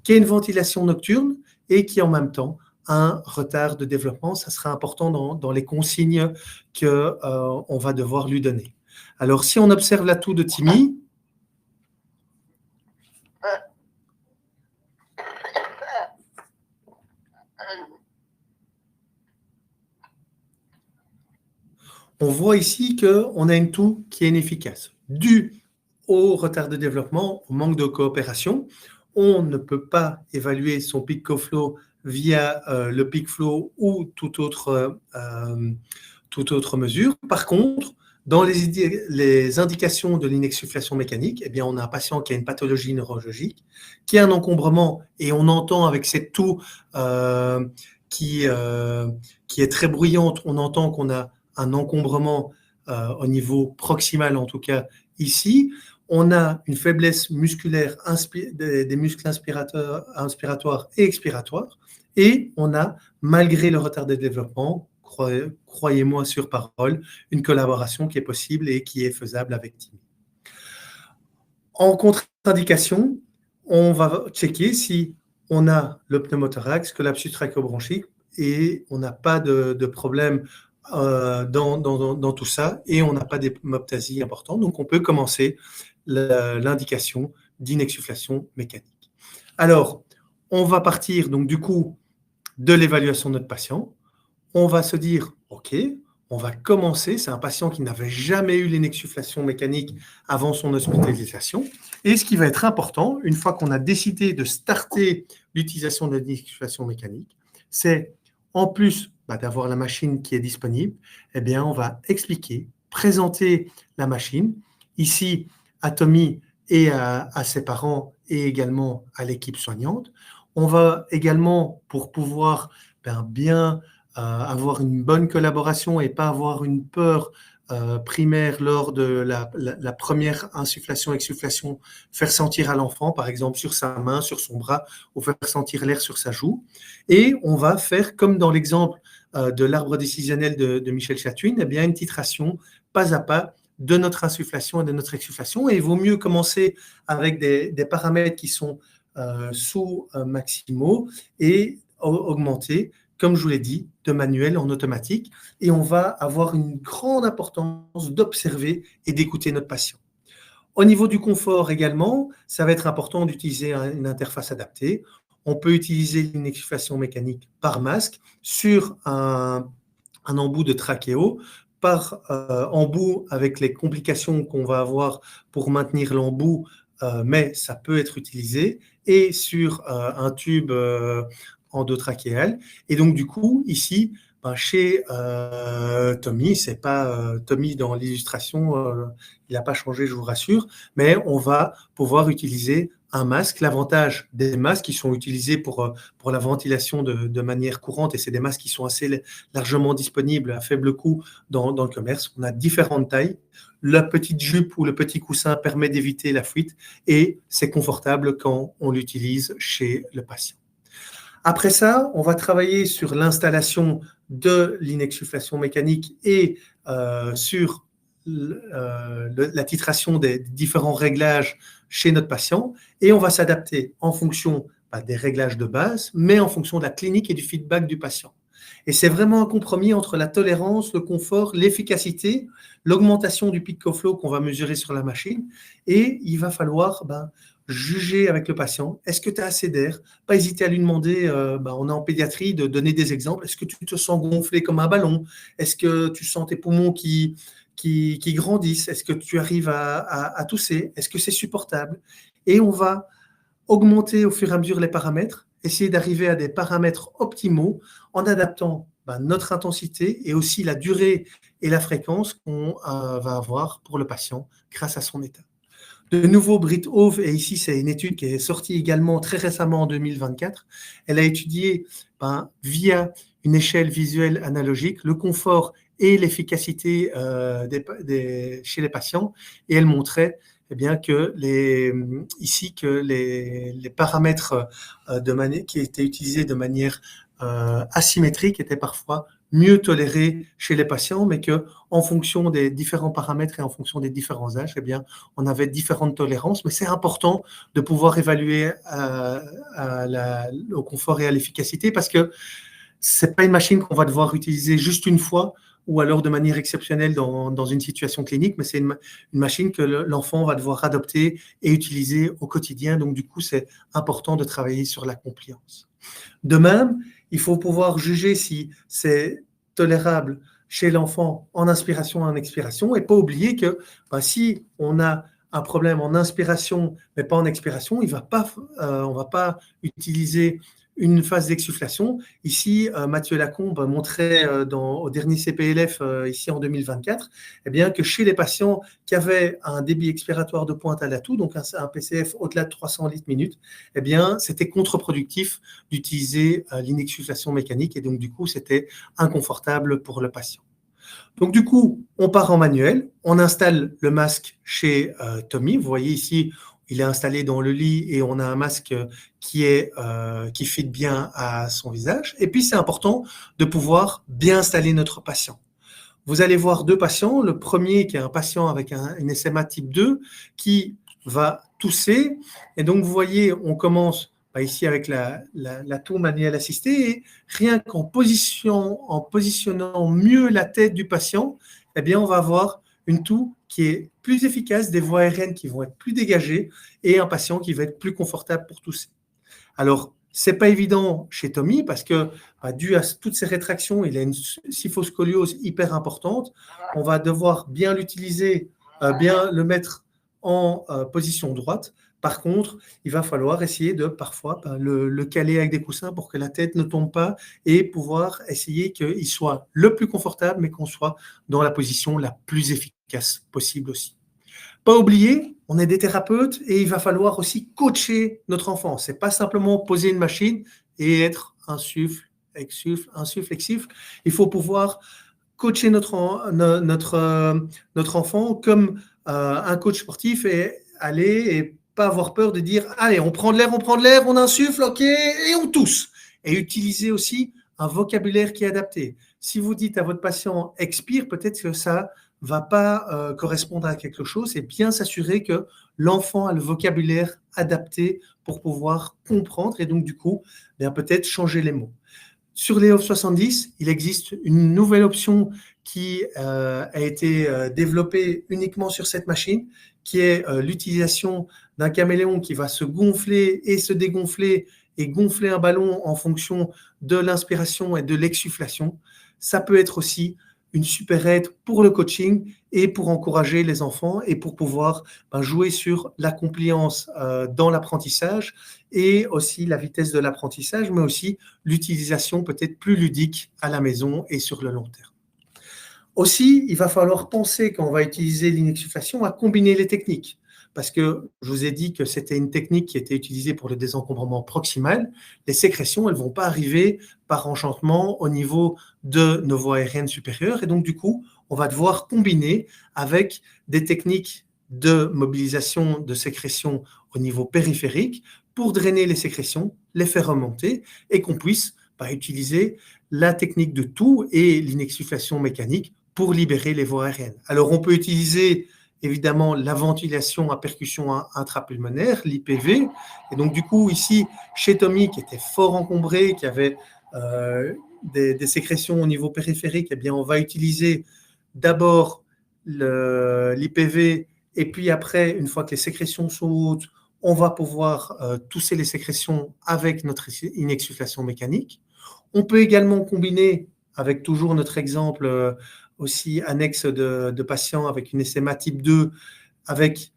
qui a une ventilation nocturne et qui en même temps a un retard de développement. Ça sera important dans les consignes qu'on va devoir lui donner. Alors, si on observe la toux de Timmy, on voit ici qu'on a une toux qui est inefficace. Dû au retard de développement, au manque de coopération, on ne peut pas évaluer son peak co-flow via le peak flow ou toute autre mesure. Par contre, dans les indications de l'inexsufflation mécanique, eh bien, on a un patient qui a une pathologie neurologique, qui a un encombrement, et on entend avec cette toux qui est très bruyante, on entend qu'on a un encombrement au niveau proximal, en tout cas ici. On a une faiblesse musculaire des muscles inspiratoires et expiratoires. Et on a, malgré le retard de développement, croyez-moi sur parole, une collaboration qui est possible et qui est faisable avec Timmy. En contre-indication, on va checker si on a le pneumothorax, collapsus trachéobronchique, et on n'a pas de problème dans tout ça, et on n'a pas d'hémoptasie importante. Donc, on peut commencer l'indication d'inexsufflation mécanique. Alors, on va partir donc du coup de l'évaluation de notre patient. On va se dire, OK, on va commencer. C'est un patient qui n'avait jamais eu l'inexsufflation mécanique avant son hospitalisation. Et ce qui va être important, une fois qu'on a décidé de starter l'utilisation de l'inexsufflation mécanique, c'est en plus d'avoir la machine qui est disponible, eh bien, on va expliquer, présenter la machine. Ici, à Tommy et à ses parents et également à l'équipe soignante. On va également, pour pouvoir bien avoir une bonne collaboration et pas avoir une peur primaire lors de la première insufflation-exsufflation, faire sentir à l'enfant, par exemple sur sa main, sur son bras, ou faire sentir l'air sur sa joue. Et on va faire, comme dans l'exemple de l'arbre décisionnel de Michel Chatwin, eh bien une titration pas à pas de notre insufflation et de notre exsufflation. Et il vaut mieux commencer avec des paramètres qui sont sous maximaux et augmenter, comme je vous l'ai dit, de manuel en automatique. Et on va avoir une grande importance d'observer et d'écouter notre patient. Au niveau du confort également, ça va être important d'utiliser une interface adaptée. On peut utiliser une exsufflation mécanique par masque sur un embout de trachéo, par embout avec les complications qu'on va avoir pour maintenir l'embout, mais ça peut être utilisé, et sur un tube endotrachéal. Et donc, du coup, ici, chez Tommy, c'est pas Tommy dans l'illustration, il n'a pas changé, je vous rassure, mais on va pouvoir utiliser un masque. L'avantage des masques qui sont utilisés pour la ventilation de manière courante, et c'est des masques qui sont assez largement disponibles à faible coût dans le commerce. On a différentes tailles. La petite jupe ou le petit coussin permet d'éviter la fuite et c'est confortable quand on l'utilise chez le patient. Après ça, on va travailler sur l'installation de l'inexsufflation mécanique et sur la titration des différents réglages chez notre patient, et on va s'adapter en fonction des réglages de base, mais en fonction de la clinique et du feedback du patient. Et c'est vraiment un compromis entre la tolérance, le confort, l'efficacité, l'augmentation du peak of flow qu'on va mesurer sur la machine, et il va falloir juger avec le patient. Est-ce que tu as assez d'air? Pas hésiter à lui demander, on est en pédiatrie, de donner des exemples. Est-ce que tu te sens gonflé comme un ballon? Est-ce que tu sens tes poumons qui grandissent? Est-ce que tu arrives à tousser? Est-ce que c'est supportable? Et on va augmenter au fur et à mesure les paramètres, essayer d'arriver à des paramètres optimaux en adaptant notre intensité et aussi la durée et la fréquence qu'on va avoir pour le patient grâce à son état. De nouveau, Britt Hove, et ici c'est une étude qui est sortie également très récemment en 2024, elle a étudié via une échelle visuelle analogique le confort et l'efficacité chez les patients, et elle montrait que les paramètres qui étaient utilisés de manière asymétrique étaient parfois mieux tolérés chez les patients, mais qu'en fonction des différents paramètres et en fonction des différents âges, on avait différentes tolérances. Mais c'est important de pouvoir évaluer au confort et à l'efficacité, parce que c'est pas une machine qu'on va devoir utiliser juste une fois ou alors de manière exceptionnelle dans une situation clinique, mais c'est une machine que l'enfant va devoir adopter et utiliser au quotidien. Donc, du coup, c'est important de travailler sur la compliance. De même, il faut pouvoir juger si c'est tolérable chez l'enfant en inspiration et en expiration, et pas oublier que si on a un problème en inspiration mais pas en expiration, on va pas utiliser une phase d'exsufflation. Ici, Mathieu Lacombe montrait au dernier CPLF ici en 2024 que chez les patients qui avaient un débit expiratoire de pointe à l'atout, donc un PCF au-delà de 300 litres minute, c'était contre-productif d'utiliser l'inexsufflation mécanique, et donc du coup, c'était inconfortable pour le patient. Donc du coup, on part en manuel, on installe le masque chez Tommy. Vous voyez ici, il est installé dans le lit et on a un masque qui fit bien à son visage. Et puis, c'est important de pouvoir bien installer notre patient. Vous allez voir deux patients. Le premier, qui est un patient avec une SMA type 2, qui va tousser. Et donc, vous voyez, on commence ici avec la toux manuelle assistée. Et rien qu'en positionnant mieux la tête du patient, on va avoir une toux qui est plus efficace, des voies aériennes qui vont être plus dégagées et un patient qui va être plus confortable pour tousser. Alors, ce n'est pas évident chez Tommy parce que, dû à toutes ces rétractions, il a une syphoscoliose hyper importante. On va devoir bien l'utiliser, bien le mettre en position droite. Par contre, il va falloir essayer de parfois le caler avec des coussins pour que la tête ne tombe pas et pouvoir essayer qu'il soit le plus confortable, mais qu'on soit dans la position la plus efficace possible aussi. Pas oublier, on est des thérapeutes et il va falloir aussi coacher notre enfant. Ce n'est pas simplement poser une machine et être insuffle, insuffle, exsuffle. Il faut pouvoir coacher notre enfant comme un coach sportif et aller et pas avoir peur de dire « Allez, on prend de l'air, on insuffle, ok, et on tousse ». Et utiliser aussi un vocabulaire qui est adapté. Si vous dites à votre patient « expire », peut-être que ça va pas correspondre à quelque chose et bien s'assurer que l'enfant a le vocabulaire adapté pour pouvoir comprendre et donc du coup, bien peut-être changer les mots. Sur les Off70, il existe une nouvelle option qui a été développée uniquement sur cette machine, qui est l'utilisation d'un caméléon qui va se gonfler et se dégonfler et gonfler un ballon en fonction de l'inspiration et de l'exsufflation. Ça peut être aussi une super aide pour le coaching et pour encourager les enfants et pour pouvoir jouer sur la compliance dans l'apprentissage et aussi la vitesse de l'apprentissage, mais aussi l'utilisation peut-être plus ludique à la maison et sur le long terme. Aussi, il va falloir penser quand on va utiliser l'inexsufflation à combiner les techniques. Parce que je vous ai dit que c'était une technique qui était utilisée pour le désencombrement proximal. Les sécrétions, elles ne vont pas arriver par enchantement au niveau de nos voies aériennes supérieures. Et donc, du coup, on va devoir combiner avec des techniques de mobilisation de sécrétions au niveau périphérique pour drainer les sécrétions, les faire remonter et qu'on puisse utiliser la technique de Toux et l'inexsufflation mécanique pour libérer les voies aériennes. Alors, on peut utiliser évidemment la ventilation à percussion intrapulmonaire, l'IPV. Et donc, du coup, ici, chez Tommy, qui était fort encombré, qui avait des sécrétions au niveau périphérique, eh bien, on va utiliser d'abord l'IPV et puis après, une fois que les sécrétions sont hautes, on va pouvoir tousser les sécrétions avec notre inexsufflation mécanique. On peut également combiner, avec toujours notre exemple aussi annexe de patients avec une SMA type 2, avec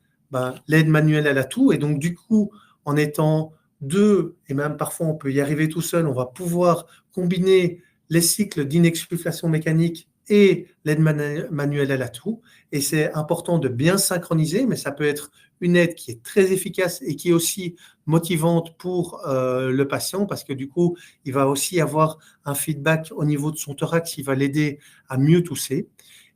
l'aide manuelle à la toux. Et donc, du coup, en étant deux, et même parfois on peut y arriver tout seul, on va pouvoir combiner les cycles d'inexsufflation mécanique et l'aide manuelle à la toux. Et c'est important de bien synchroniser, mais ça peut être une aide qui est très efficace et qui est aussi motivante pour le patient parce que du coup, il va aussi avoir un feedback au niveau de son thorax qui va l'aider à mieux tousser.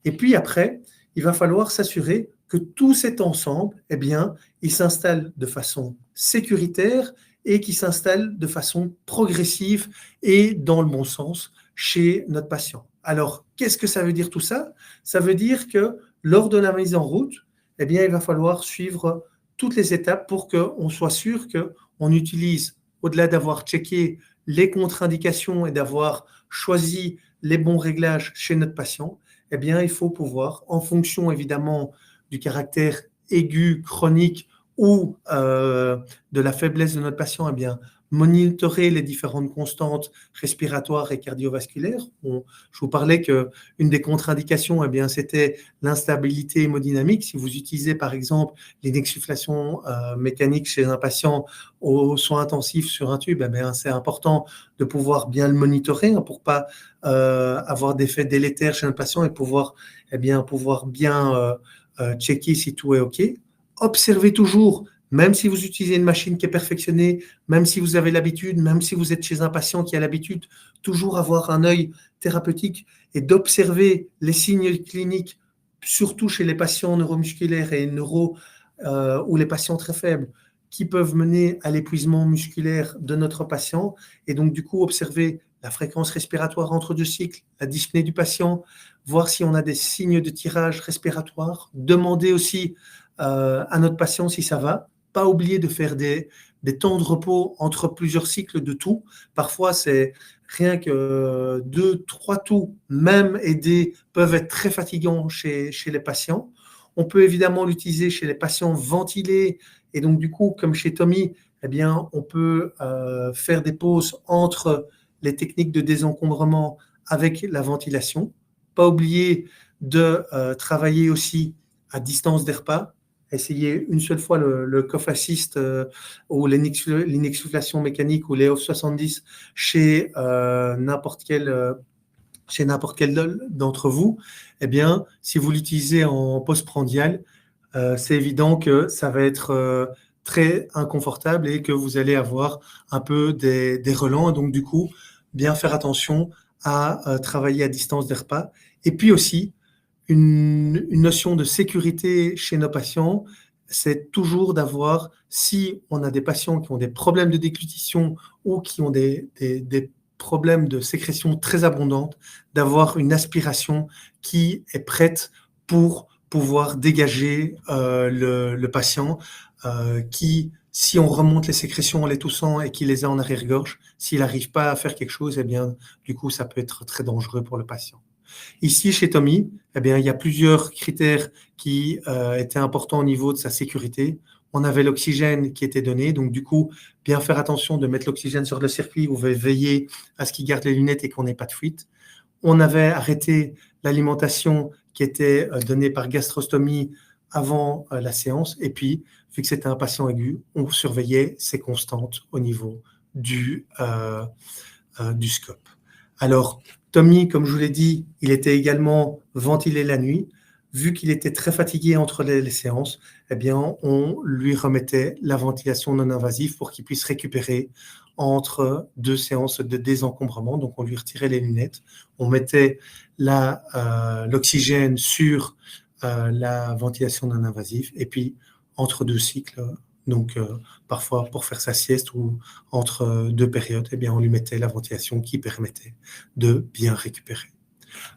Et puis après, il va falloir s'assurer que tout cet ensemble, eh bien, il s'installe de façon sécuritaire et qui s'installe de façon progressive et dans le bon sens chez notre patient. Alors, qu'est-ce que ça veut dire tout ça? Ça veut dire que lors de la mise en route, eh bien, il va falloir suivre toutes les étapes pour qu'on soit sûr qu'on utilise, au-delà d'avoir checké les contre-indications et d'avoir choisi les bons réglages chez notre patient, eh bien, il faut pouvoir, en fonction évidemment du caractère aigu, chronique ou de la faiblesse de notre patient, eh bien, monitorer les différentes constantes respiratoires et cardiovasculaires. Je vous parlais qu'une des contre-indications, eh bien, c'était l'instabilité hémodynamique. Si vous utilisez par exemple l'inexsufflation mécanique chez un patient aux soins intensifs sur un tube, eh bien, c'est important de pouvoir bien le monitorer pour ne pas avoir d'effets délétères chez un patient et pouvoir bien checker si tout est OK. Observez toujours, même si vous utilisez une machine qui est perfectionnée, même si vous avez l'habitude, même si vous êtes chez un patient qui a l'habitude, toujours avoir un œil thérapeutique et d'observer les signes cliniques, surtout chez les patients neuromusculaires et ou les patients très faibles, qui peuvent mener à l'épuisement musculaire de notre patient. Et donc, du coup, observer la fréquence respiratoire entre deux cycles, la dyspnée du patient, voir si on a des signes de tirage respiratoire, demander aussi à notre patient si ça va. Pas oublier de faire des temps de repos entre plusieurs cycles de toux. Parfois, c'est rien que 2, 3 toux, même aidés, peuvent être très fatigants chez les patients. On peut évidemment l'utiliser chez les patients ventilés. Et donc, du coup, comme chez Tommy, eh bien, on peut faire des pauses entre les techniques de désencombrement avec la ventilation. Pas oublier de travailler aussi à distance des repas. Essayez une seule fois le cough assist ou l'inexsufflation mécanique ou les Off70 chez n'importe quel d'entre vous. Eh bien, si vous l'utilisez en postprandial, c'est évident que ça va être très inconfortable et que vous allez avoir un peu des relents. Et donc, du coup, bien faire attention à travailler à distance des repas. Et puis aussi, une notion de sécurité chez nos patients, c'est toujours d'avoir, si on a des patients qui ont des problèmes de déglutition ou qui ont des problèmes de sécrétion très abondantes, d'avoir une aspiration qui est prête pour pouvoir dégager le patient qui, si on remonte les sécrétions en les toussant et qu'il les a en arrière-gorge, s'il n'arrive pas à faire quelque chose, eh bien, du coup, ça peut être très dangereux pour le patient. Ici, chez Tommy, eh bien, il y a plusieurs critères qui étaient importants au niveau de sa sécurité. On avait l'oxygène qui était donné, donc du coup, bien faire attention de mettre l'oxygène sur le circuit ou veiller à ce qu'il garde les lunettes et qu'on n'ait pas de fuite. On avait arrêté l'alimentation qui était donnée par gastrostomie avant la séance. Et puis, vu que c'était un patient aigu, on surveillait ses constantes au niveau du scope. Alors, Tommy, comme je vous l'ai dit, il était également ventilé la nuit. Vu qu'il était très fatigué entre les séances, eh bien, on lui remettait la ventilation non invasive pour qu'il puisse récupérer entre 2 séances de désencombrement. Donc, on lui retirait les lunettes. On mettait l'oxygène sur la ventilation non invasive. Et puis, entre 2 cycles, donc parfois pour faire sa sieste ou entre 2 périodes, eh bien, on lui mettait la ventilation qui permettait de bien récupérer.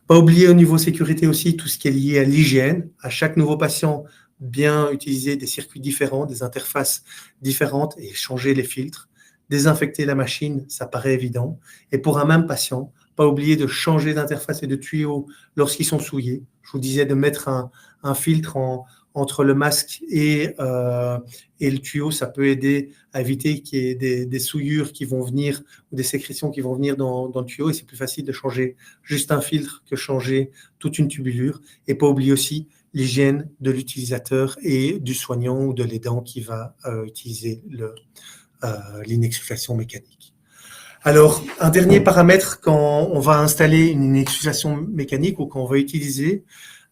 Pas oublier au niveau sécurité aussi tout ce qui est lié à l'hygiène. À chaque nouveau patient, bien utiliser des circuits différents, des interfaces différentes et changer les filtres. Désinfecter la machine, ça paraît évident. Et pour un même patient, pas oublier de changer d'interface et de tuyaux lorsqu'ils sont souillés. Je vous disais de mettre un filtre entre le masque et le tuyau, ça peut aider à éviter qu'il y ait des souillures qui vont venir ou des sécrétions qui vont venir dans le tuyau. Et c'est plus facile de changer juste un filtre que changer toute une tubulure. Et pas oublier aussi l'hygiène de l'utilisateur et du soignant ou de l'aidant qui va utiliser l'inexsufflation mécanique. Alors, un dernier paramètre quand on va installer une inexsufflation mécanique ou quand on va utiliser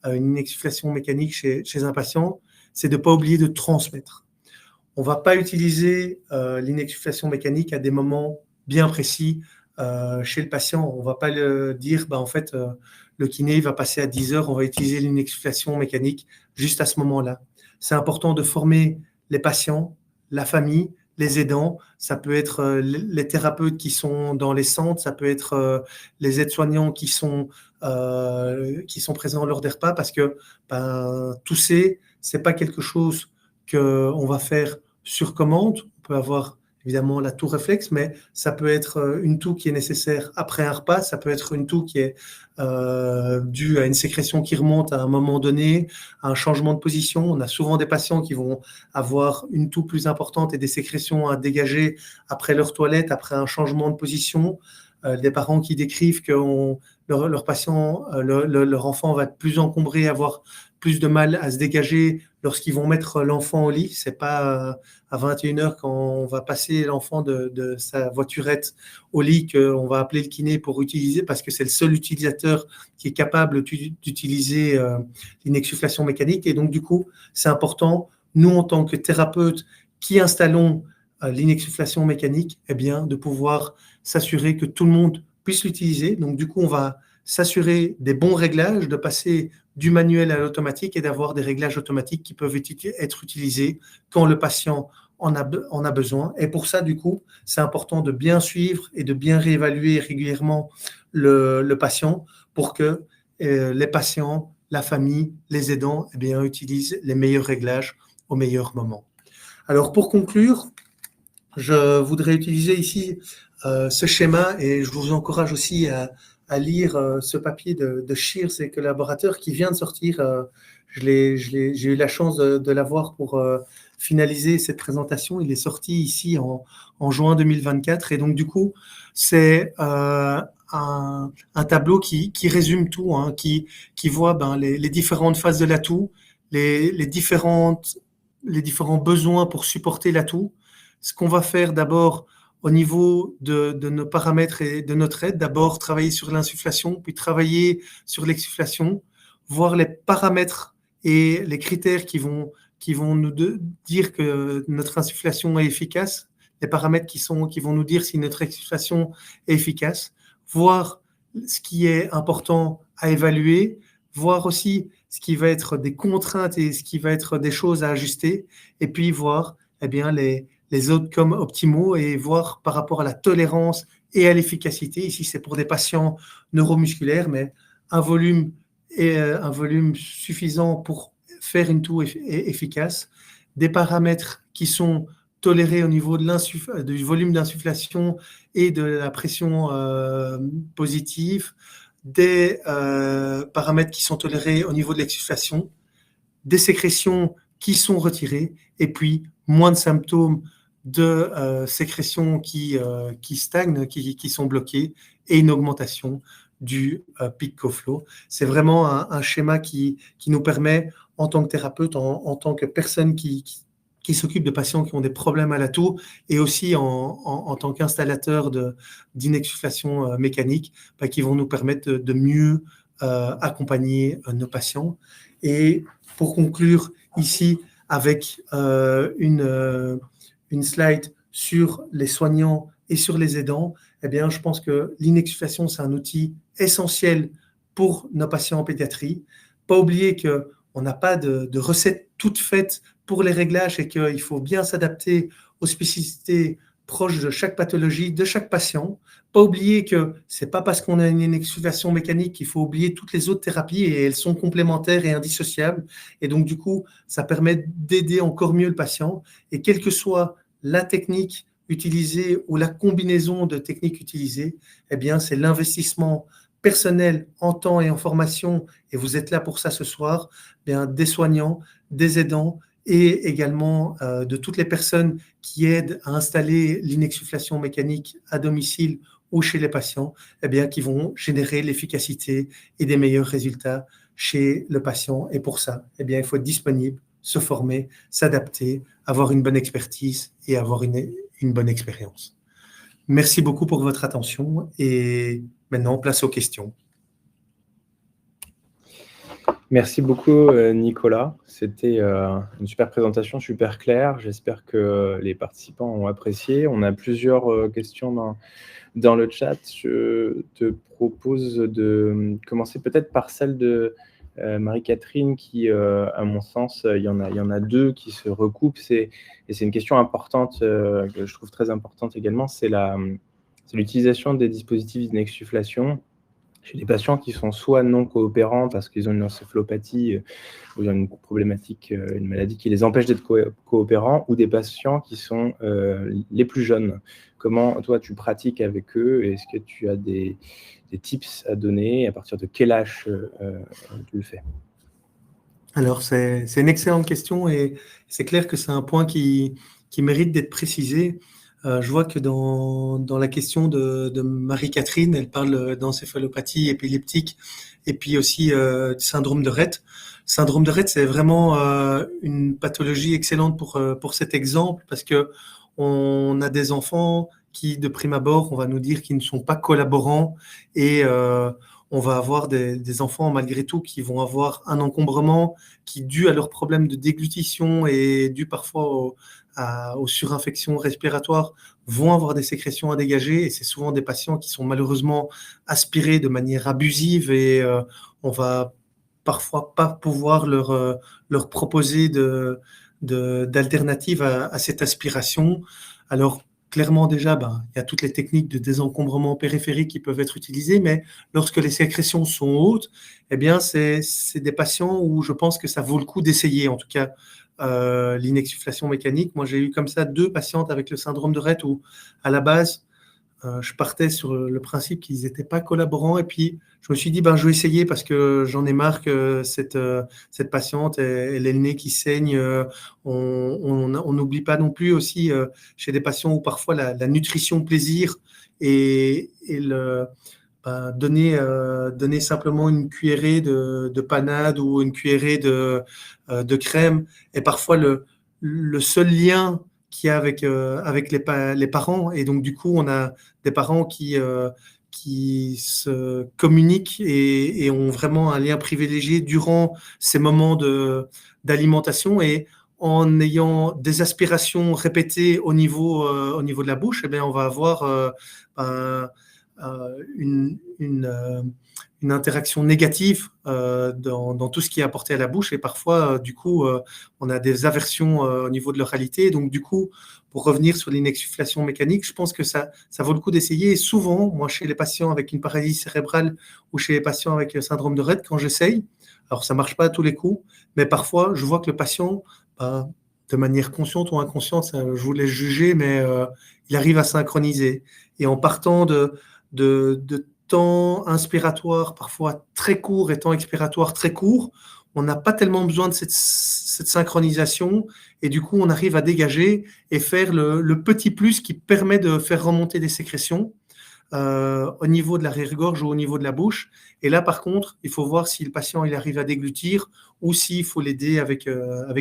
une inexsufflation mécanique chez un patient, c'est de ne pas oublier de transmettre. On ne va pas utiliser l'inexsufflation mécanique à des moments bien précis chez le patient. On ne va pas le dire, en fait, le kiné va passer à 10 heures, on va utiliser l'inexsufflation mécanique juste à ce moment-là. C'est important de former les patients, la famille, les aidants, ça peut être les thérapeutes qui sont dans les centres, ça peut être les aides-soignants qui sont présents lors des repas, parce que tousser, c'est pas quelque chose qu'on va faire sur commande. On peut avoir évidemment la toux réflexe, mais ça peut être une toux qui est nécessaire après un repas, ça peut être une toux qui est due à une sécrétion qui remonte à un moment donné, à un changement de position. On a souvent des patients qui vont avoir une toux plus importante et des sécrétions à dégager après leur toilette, après un changement de position. Des parents qui décrivent que leur patient, leur enfant va être plus encombré, avoir plus de mal à se dégager lorsqu'ils vont mettre l'enfant au lit. C'est pas à 21h quand on va passer l'enfant de sa voiturette au lit qu'on va appeler le kiné pour utiliser, parce que c'est le seul utilisateur qui est capable d'utiliser l'inexsufflation mécanique. Et donc, du coup, c'est important, nous, en tant que thérapeutes qui installons l'inexsufflation mécanique, eh bien, de pouvoir s'assurer que tout le monde puisse l'utiliser. Donc, du coup, on va s'assurer des bons réglages, de passer du manuel à l'automatique et d'avoir des réglages automatiques qui peuvent être utilisés quand le patient en a besoin. Et pour ça, du coup, c'est important de bien suivre et de bien réévaluer régulièrement le patient pour que les patients, la famille, les aidants, eh bien, utilisent les meilleurs réglages au meilleur moment. Alors, pour conclure, je voudrais utiliser ici ce schéma et je vous encourage aussi à lire ce papier de Shears et collaborateurs qui vient de sortir. J'ai eu la chance de l'avoir pour finaliser cette présentation. Il est sorti ici en juin 2024 et donc du coup, c'est un tableau qui résume tout, hein, qui voit les différentes phases de la toux, les différents besoins pour supporter la toux. Ce qu'on va faire d'abord au niveau de nos paramètres et de notre aide, d'abord travailler sur l'insufflation, puis travailler sur l'exsufflation, voir les paramètres et les critères qui vont nous dire que notre insufflation est efficace, les paramètres qui vont nous dire si notre exfiltration est efficace, voir ce qui est important à évaluer, voir aussi ce qui va être des contraintes et ce qui va être des choses à ajuster, et puis voir les outcomes optimaux et voir par rapport à la tolérance et à l'efficacité. Ici, c'est pour des patients neuromusculaires, mais un volume suffisant pour faire une toux efficace, des paramètres qui sont tolérés au niveau du volume d'insufflation et de la pression positive, des paramètres qui sont tolérés au niveau de l'exsufflation, des sécrétions qui sont retirées, et puis moins de symptômes de sécrétions qui stagnent, qui sont bloquées, et une augmentation du peak co-flow. C'est vraiment un schéma qui nous permet, en tant que thérapeute, en tant que personne qui s'occupe de patients qui ont des problèmes à la toux, et aussi en tant qu'installateur d'inexsufflation mécanique, qui vont nous permettre de mieux accompagner nos patients. Et pour conclure ici avec une slide sur les soignants et sur les aidants, je pense que l'inexsufflation, c'est un outil essentiel pour nos patients en pédiatrie. Pas oublier qu'on n'a pas de recette toute faite pour les réglages et qu'il faut bien s'adapter aux spécificités proches de chaque pathologie, de chaque patient. Pas oublier que ce n'est pas parce qu'on a une inexsufflation mécanique qu'il faut oublier toutes les autres thérapies, et elles sont complémentaires et indissociables. Et donc, du coup, ça permet d'aider encore mieux le patient. Et quelle que soit la technique utilisée ou la combinaison de techniques utilisées, c'est l'investissement personnel en temps et en formation, et vous êtes là pour ça ce soir, des soignants, des aidants, et également de toutes les personnes qui aident à installer l'inexsufflation mécanique à domicile ou chez les patients, qui vont générer l'efficacité et des meilleurs résultats chez le patient. Et pour ça, il faut être disponible, se former, s'adapter, avoir une bonne expertise et avoir une bonne expérience. Merci beaucoup pour votre attention, et maintenant, place aux questions. Merci beaucoup, Nicolas. C'était une super présentation, super claire. J'espère que les participants ont apprécié. On a plusieurs questions dans le chat. Je te propose de commencer peut-être par celle de Marie-Catherine, qui, à mon sens, il y en a deux qui se recoupent. Et c'est une question importante, que je trouve très importante également, c'est l'utilisation des dispositifs d'inexsufflation chez des patients qui sont soit non coopérants parce qu'ils ont une encéphalopathie ou ils ont une problématique, une maladie qui les empêche d'être coopérants, ou des patients qui sont les plus jeunes. Comment, toi, tu pratiques avec eux? Est-ce que tu as des tips à donner? À partir de quel âge tu le fais? Alors, c'est une excellente question, et c'est clair que c'est un point qui mérite d'être précisé. Je vois que dans la question de Marie-Catherine, elle parle d'encéphalopathie épileptique et puis aussi du syndrome de Rett. Le syndrome de Rett, c'est vraiment une pathologie excellente pour cet exemple, parce que on a des enfants qui, de prime abord, on va nous dire qu'ils ne sont pas collaborants, et on va avoir des enfants, malgré tout, qui vont avoir un encombrement qui, dû à leurs problèmes de déglutition et dû parfois aux surinfections respiratoires, vont avoir des sécrétions à dégager. Et c'est souvent des patients qui sont malheureusement aspirés de manière abusive, et on va parfois pas pouvoir leur proposer d'alternatives à cette aspiration. Alors, clairement, déjà, il y a toutes les techniques de désencombrement périphérique qui peuvent être utilisées, mais lorsque les sécrétions sont hautes, c'est des patients où je pense que ça vaut le coup d'essayer, en tout cas, l'inexsufflation mécanique. Moi, j'ai eu comme ça 2 patientes avec le syndrome de Rett où, à la base, je partais sur le principe qu'ils n'étaient pas collaborants, et puis je me suis dit, je vais essayer parce que j'en ai marre que cette patiente, elle ait le nez qui saigne. On n'oublie pas non plus aussi chez des patients où parfois la nutrition plaisir et donner simplement une cuillerée de panade ou une cuillerée de crème est parfois le seul lien qu'il y a avec les parents. Et donc, du coup, on a des parents qui se communiquent et ont vraiment un lien privilégié durant ces moments d'alimentation. Et en ayant des aspirations répétées au niveau de la bouche, eh bien, on va avoir une interaction négative dans tout ce qui est apporté à la bouche et parfois, du coup, on a des aversions au niveau de l'oralité. Donc, du coup, pour revenir sur l'inexsufflation mécanique, je pense que ça vaut le coup d'essayer. Et souvent, moi, chez les patients avec une paralysie cérébrale ou chez les patients avec le syndrome de Rett, quand j'essaye, alors ça ne marche pas à tous les coups, mais parfois, je vois que le patient, de manière consciente ou inconsciente, je vous laisse juger, mais il arrive à synchroniser. Et en partant de temps inspiratoire parfois très court et temps expiratoire très court, on n'a pas tellement besoin de cette synchronisation et du coup on arrive à dégager et faire le petit plus qui permet de faire remonter des sécrétions au niveau de l'arrière-gorge ou au niveau de la bouche. Et là, par contre, il faut voir si le patient il arrive à déglutir ou s'il faut l'aider avec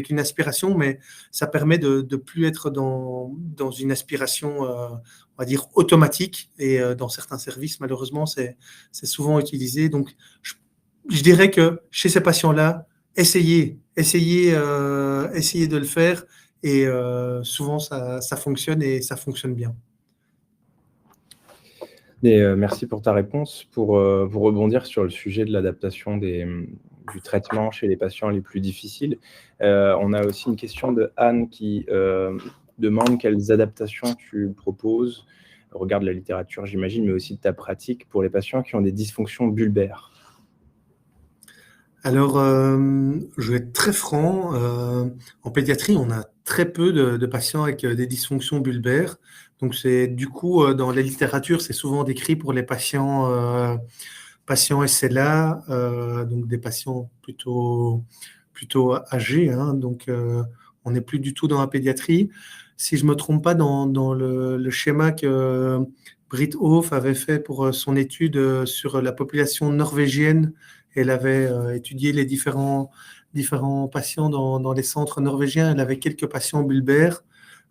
une aspiration, mais ça permet de ne plus être dans une aspiration, on va dire, automatique. Et dans certains services, malheureusement, c'est souvent utilisé. Donc, je dirais que chez ces patients-là, essayez de le faire. Et souvent, ça fonctionne et ça fonctionne bien. Et, merci pour ta réponse. Pour rebondir sur le sujet de l'adaptation du traitement chez les patients les plus difficiles, on a aussi une question de Anne qui demande quelles adaptations tu proposes, regarde la littérature j'imagine, mais aussi de ta pratique pour les patients qui ont des dysfonctions bulbaires. Alors, je vais être très franc, en pédiatrie, on a très peu de patients avec des dysfonctions bulbaires. Donc, c'est du coup, dans la littérature, c'est souvent décrit pour les patients SLA, donc des patients plutôt âgés. Hein, donc, on n'est plus du tout dans la pédiatrie. Si je ne me trompe pas, dans le schéma que Britt Hof avait fait pour son étude sur la population norvégienne, elle avait étudié les différents patients dans les centres norvégiens. Elle avait quelques patients bulbaires.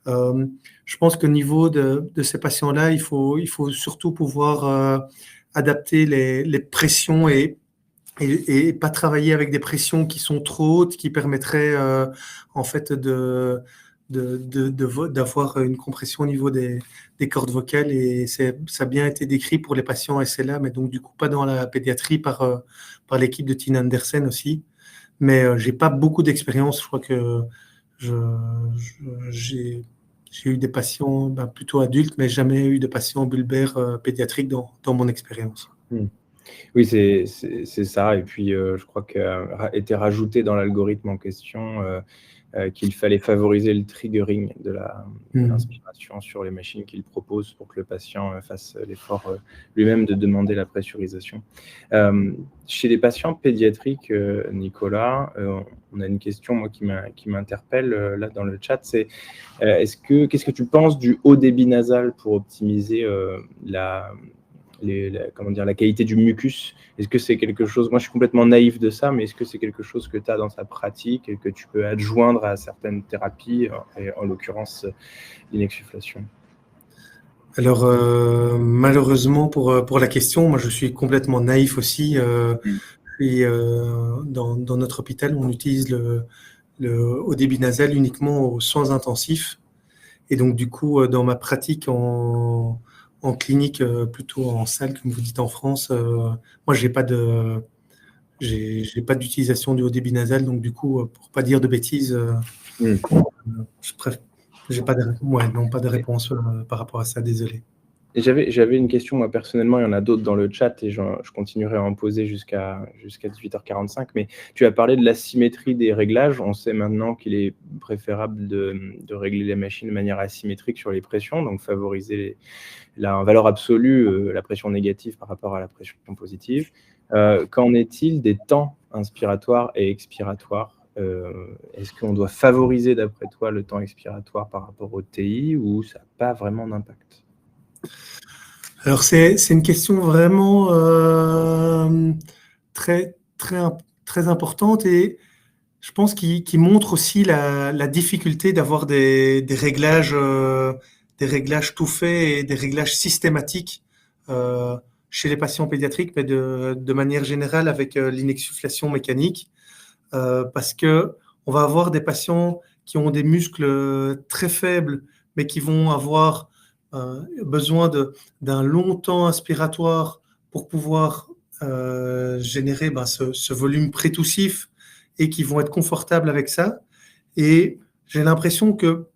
Je pense qu'au niveau de ces patients-là, il faut surtout pouvoir adapter les pressions et pas travailler avec des pressions qui sont trop hautes, qui permettraient en fait d'avoir une compression au niveau des cordes vocales. Et ça a bien été décrit pour les patients SLA, mais donc du coup pas dans la pédiatrie par l'équipe de Tina Andersen aussi. Mais j'ai pas beaucoup d'expérience. Je crois que j'ai eu des patients plutôt adultes, mais jamais eu de patients bulbaires pédiatriques dans mon expérience. Oui, c'est ça. Et puis, je crois qu'a été rajouté dans l'algorithme en question qu'il fallait favoriser le triggering de l'inspiration sur les machines qu'il propose pour que le patient fasse l'effort lui-même de demander la pressurisation. Chez les patients pédiatriques, Nicolas, on a une question moi, qui m'interpelle là dans le chat, c'est qu'est-ce que tu penses du haut débit nasal pour optimiser la qualité du mucus? Est-ce que c'est quelque chose, moi je suis complètement naïf de ça, mais est-ce que c'est quelque chose que tu as dans ta pratique et que tu peux adjoindre à certaines thérapies, et en l'occurrence l'inexsufflation? Alors, malheureusement pour la question, moi je suis complètement naïf aussi. Et dans notre hôpital, on utilise le haut débit nasal uniquement aux soins intensifs. Et donc, du coup, dans ma pratique en clinique, plutôt en salle, comme vous dites en France, moi, j'ai pas d'utilisation du haut débit nasal. Donc, du coup, pour pas dire de bêtises, j'ai pas de réponse par rapport à ça, désolé. Et j'avais une question, moi personnellement, il y en a d'autres dans le chat et je continuerai à en poser jusqu'à 18h45, mais tu as parlé de l'asymétrie des réglages. On sait maintenant qu'il est préférable de régler les machines de manière asymétrique sur les pressions, donc favoriser en valeur absolue la pression négative par rapport à la pression positive. Qu'en est-il des temps inspiratoires et expiratoires? Est-ce qu'on doit favoriser, d'après toi, le temps expiratoire par rapport au TI ou ça n'a pas vraiment d'impact? Alors, c'est une question vraiment très, très, très importante et je pense qu'il montre aussi la difficulté d'avoir des réglages tout faits et des réglages systématiques chez les patients pédiatriques, mais de manière générale avec l'inexsufflation mécanique, parce que on va avoir des patients qui ont des muscles très faibles, mais qui vont avoir besoin d'un long temps inspiratoire pour pouvoir générer ce volume prétoussif et qui vont être confortables avec ça. Et j'ai l'impression que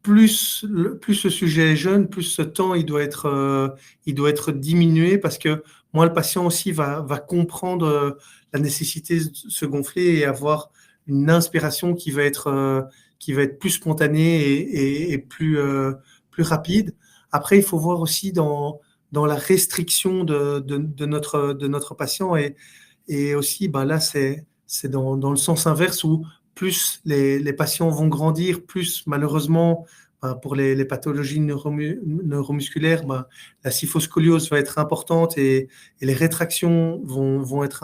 plus ce sujet est jeune, plus ce temps il doit être diminué parce que moins le patient aussi va comprendre la nécessité de se gonfler et avoir une inspiration qui va être plus spontanée et plus rapide. Après, il faut voir aussi dans la restriction de notre patient et aussi, là, c'est dans le sens inverse où plus les patients vont grandir, plus malheureusement, pour les pathologies neuromusculaires, la kyphoscoliose va être importante et les rétractions vont être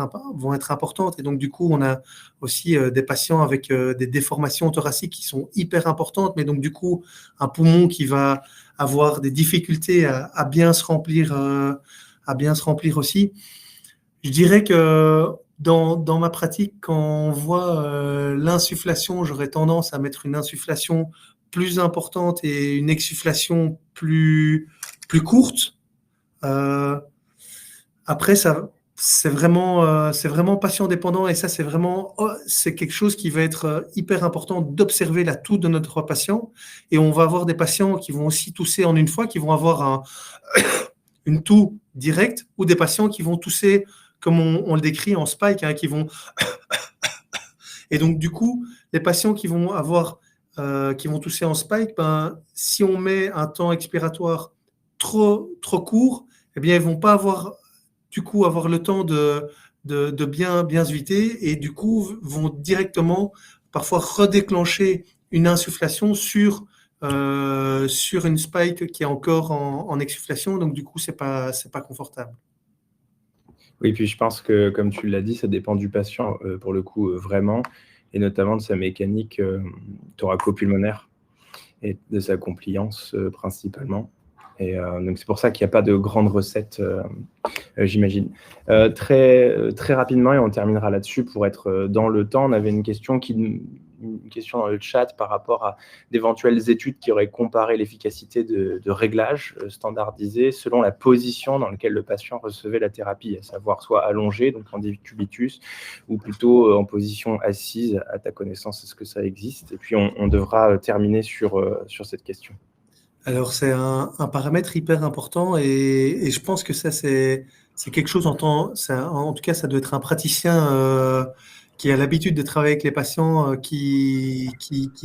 importantes. Et donc, du coup, on a aussi des patients avec des déformations thoraciques qui sont hyper importantes, mais donc, du coup, un poumon qui va avoir des difficultés à bien se remplir aussi. Je dirais que dans ma pratique, quand on voit l'insufflation, j'aurais tendance à mettre une insufflation plus importante et une exsufflation plus courte. Après, c'est vraiment patient dépendant et ça, c'est quelque chose qui va être hyper important d'observer la toux de notre patient. Et on va avoir des patients qui vont aussi tousser en une fois, qui vont avoir une toux directe, ou des patients qui vont tousser comme on le décrit en spike, qui vont... Et donc, du coup, les patients qui vont tousser en spike, si on met un temps expiratoire trop court, eh bien, ils ne vont pas avoir le temps de bien se vider et du coup, vont directement parfois redéclencher une insufflation sur une spike qui est encore en exsufflation. Donc, du coup, c'est pas confortable. Oui, puis je pense que, comme tu l'as dit, ça dépend du patient, pour le coup, vraiment, et notamment de sa mécanique thoraco-pulmonaire et de sa compliance principalement. Et donc, c'est pour ça qu'il n'y a pas de grande recette, j'imagine. Très rapidement, et on terminera là-dessus pour être dans le temps, on avait une question dans le chat par rapport à d'éventuelles études qui auraient comparé l'efficacité de réglages standardisés selon la position dans laquelle le patient recevait la thérapie, à savoir soit allongé, donc en décubitus, ou plutôt en position assise. À ta connaissance, est-ce que ça existe? Et puis, on devra terminer sur cette question. Alors, c'est un paramètre hyper important et je pense que ça, c'est quelque chose en tout cas, ça doit être un praticien qui a l'habitude de travailler avec les patients qui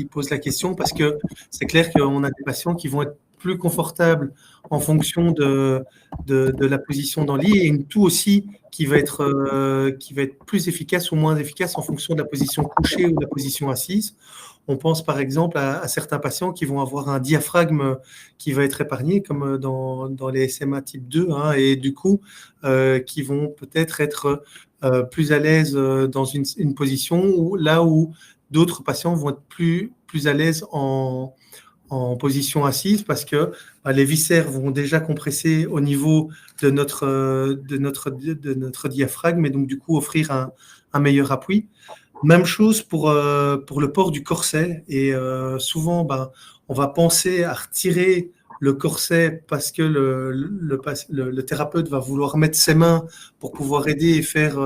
pose la question, parce que c'est clair qu'on a des patients qui vont être plus confortables en fonction de la position dans le lit, et une toux aussi qui va être plus efficace ou moins efficace en fonction de la position couchée ou de la position assise. On pense par exemple à certains patients qui vont avoir un diaphragme qui va être épargné, comme dans les SMA type 2, et du coup, qui vont peut-être être plus à l'aise dans une position là où d'autres patients vont être plus à l'aise en position assise, parce que les viscères vont déjà compresser au niveau de notre diaphragme, et donc du coup offrir un meilleur appui. Même chose pour le port du corset, et souvent on va penser à retirer le corset parce que le thérapeute va vouloir mettre ses mains pour pouvoir aider et faire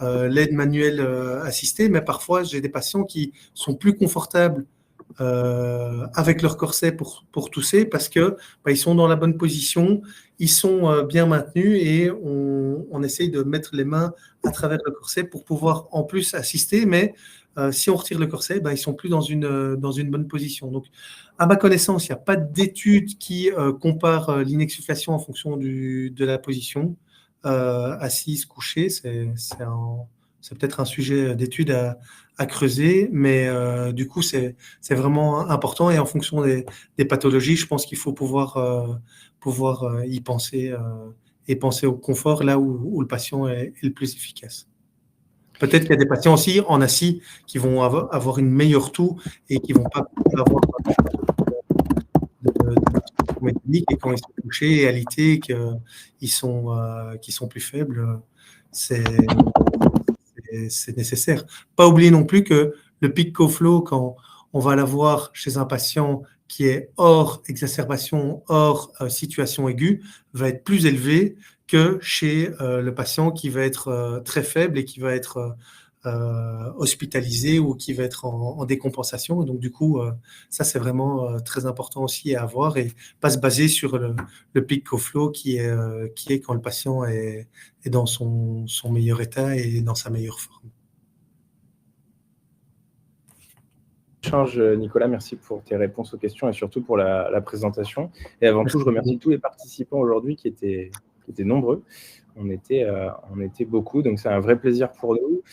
l'aide manuelle assistée, mais parfois j'ai des patients qui sont plus confortables avec leur corset pour tousser, parce que ils sont dans la bonne position, ils sont bien maintenus, et on essaye de mettre les mains à travers le corset pour pouvoir en plus assister, mais si on retire le corset, ils sont plus dans une bonne position. Donc, à ma connaissance, il n'y a pas d'étude qui compare l'inexsufflation en fonction de la position assise, couchée. C'est peut-être un sujet d'étude à creuser, mais du coup, c'est vraiment important, et en fonction des pathologies, je pense qu'il faut pouvoir y penser et penser au confort là où le patient est le plus efficace. Peut-être qu'il y a des patients aussi en assis qui vont avoir une meilleure toux et qui ne vont pas avoir de mécanique, et quand ils sont couchés et alités, qu'ils sont plus faibles, c'est nécessaire. Pas oublier non plus que le peak co-flow, quand on va l'avoir chez un patient qui est hors exacerbation, hors situation aiguë, va être plus élevé que chez le patient qui va être très faible et qui va être hospitalisé ou qui va être en décompensation. Donc, du coup, ça, c'est vraiment très important aussi à avoir et pas se baser sur le peak of flow qui est quand le patient est dans son meilleur état et dans sa meilleure forme. Nicolas, merci pour tes réponses aux questions et surtout pour la présentation. Et avant tout, je remercie tous les participants aujourd'hui qui étaient nombreux. On était beaucoup, donc c'est un vrai plaisir pour nous.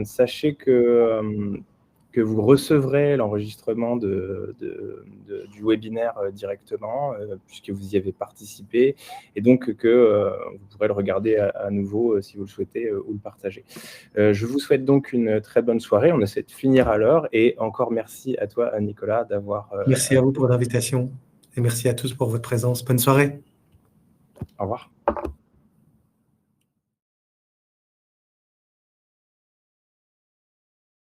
Sachez que vous recevrez l'enregistrement du webinaire directement, puisque vous y avez participé, et donc que vous pourrez le regarder à nouveau si vous le souhaitez ou le partager. Je vous souhaite donc une très bonne soirée. On essaie de finir à l'heure, et encore merci à toi, Nicolas, d'avoir... Merci à vous pour l'invitation, et merci à tous pour votre présence. Bonne soirée. Au revoir.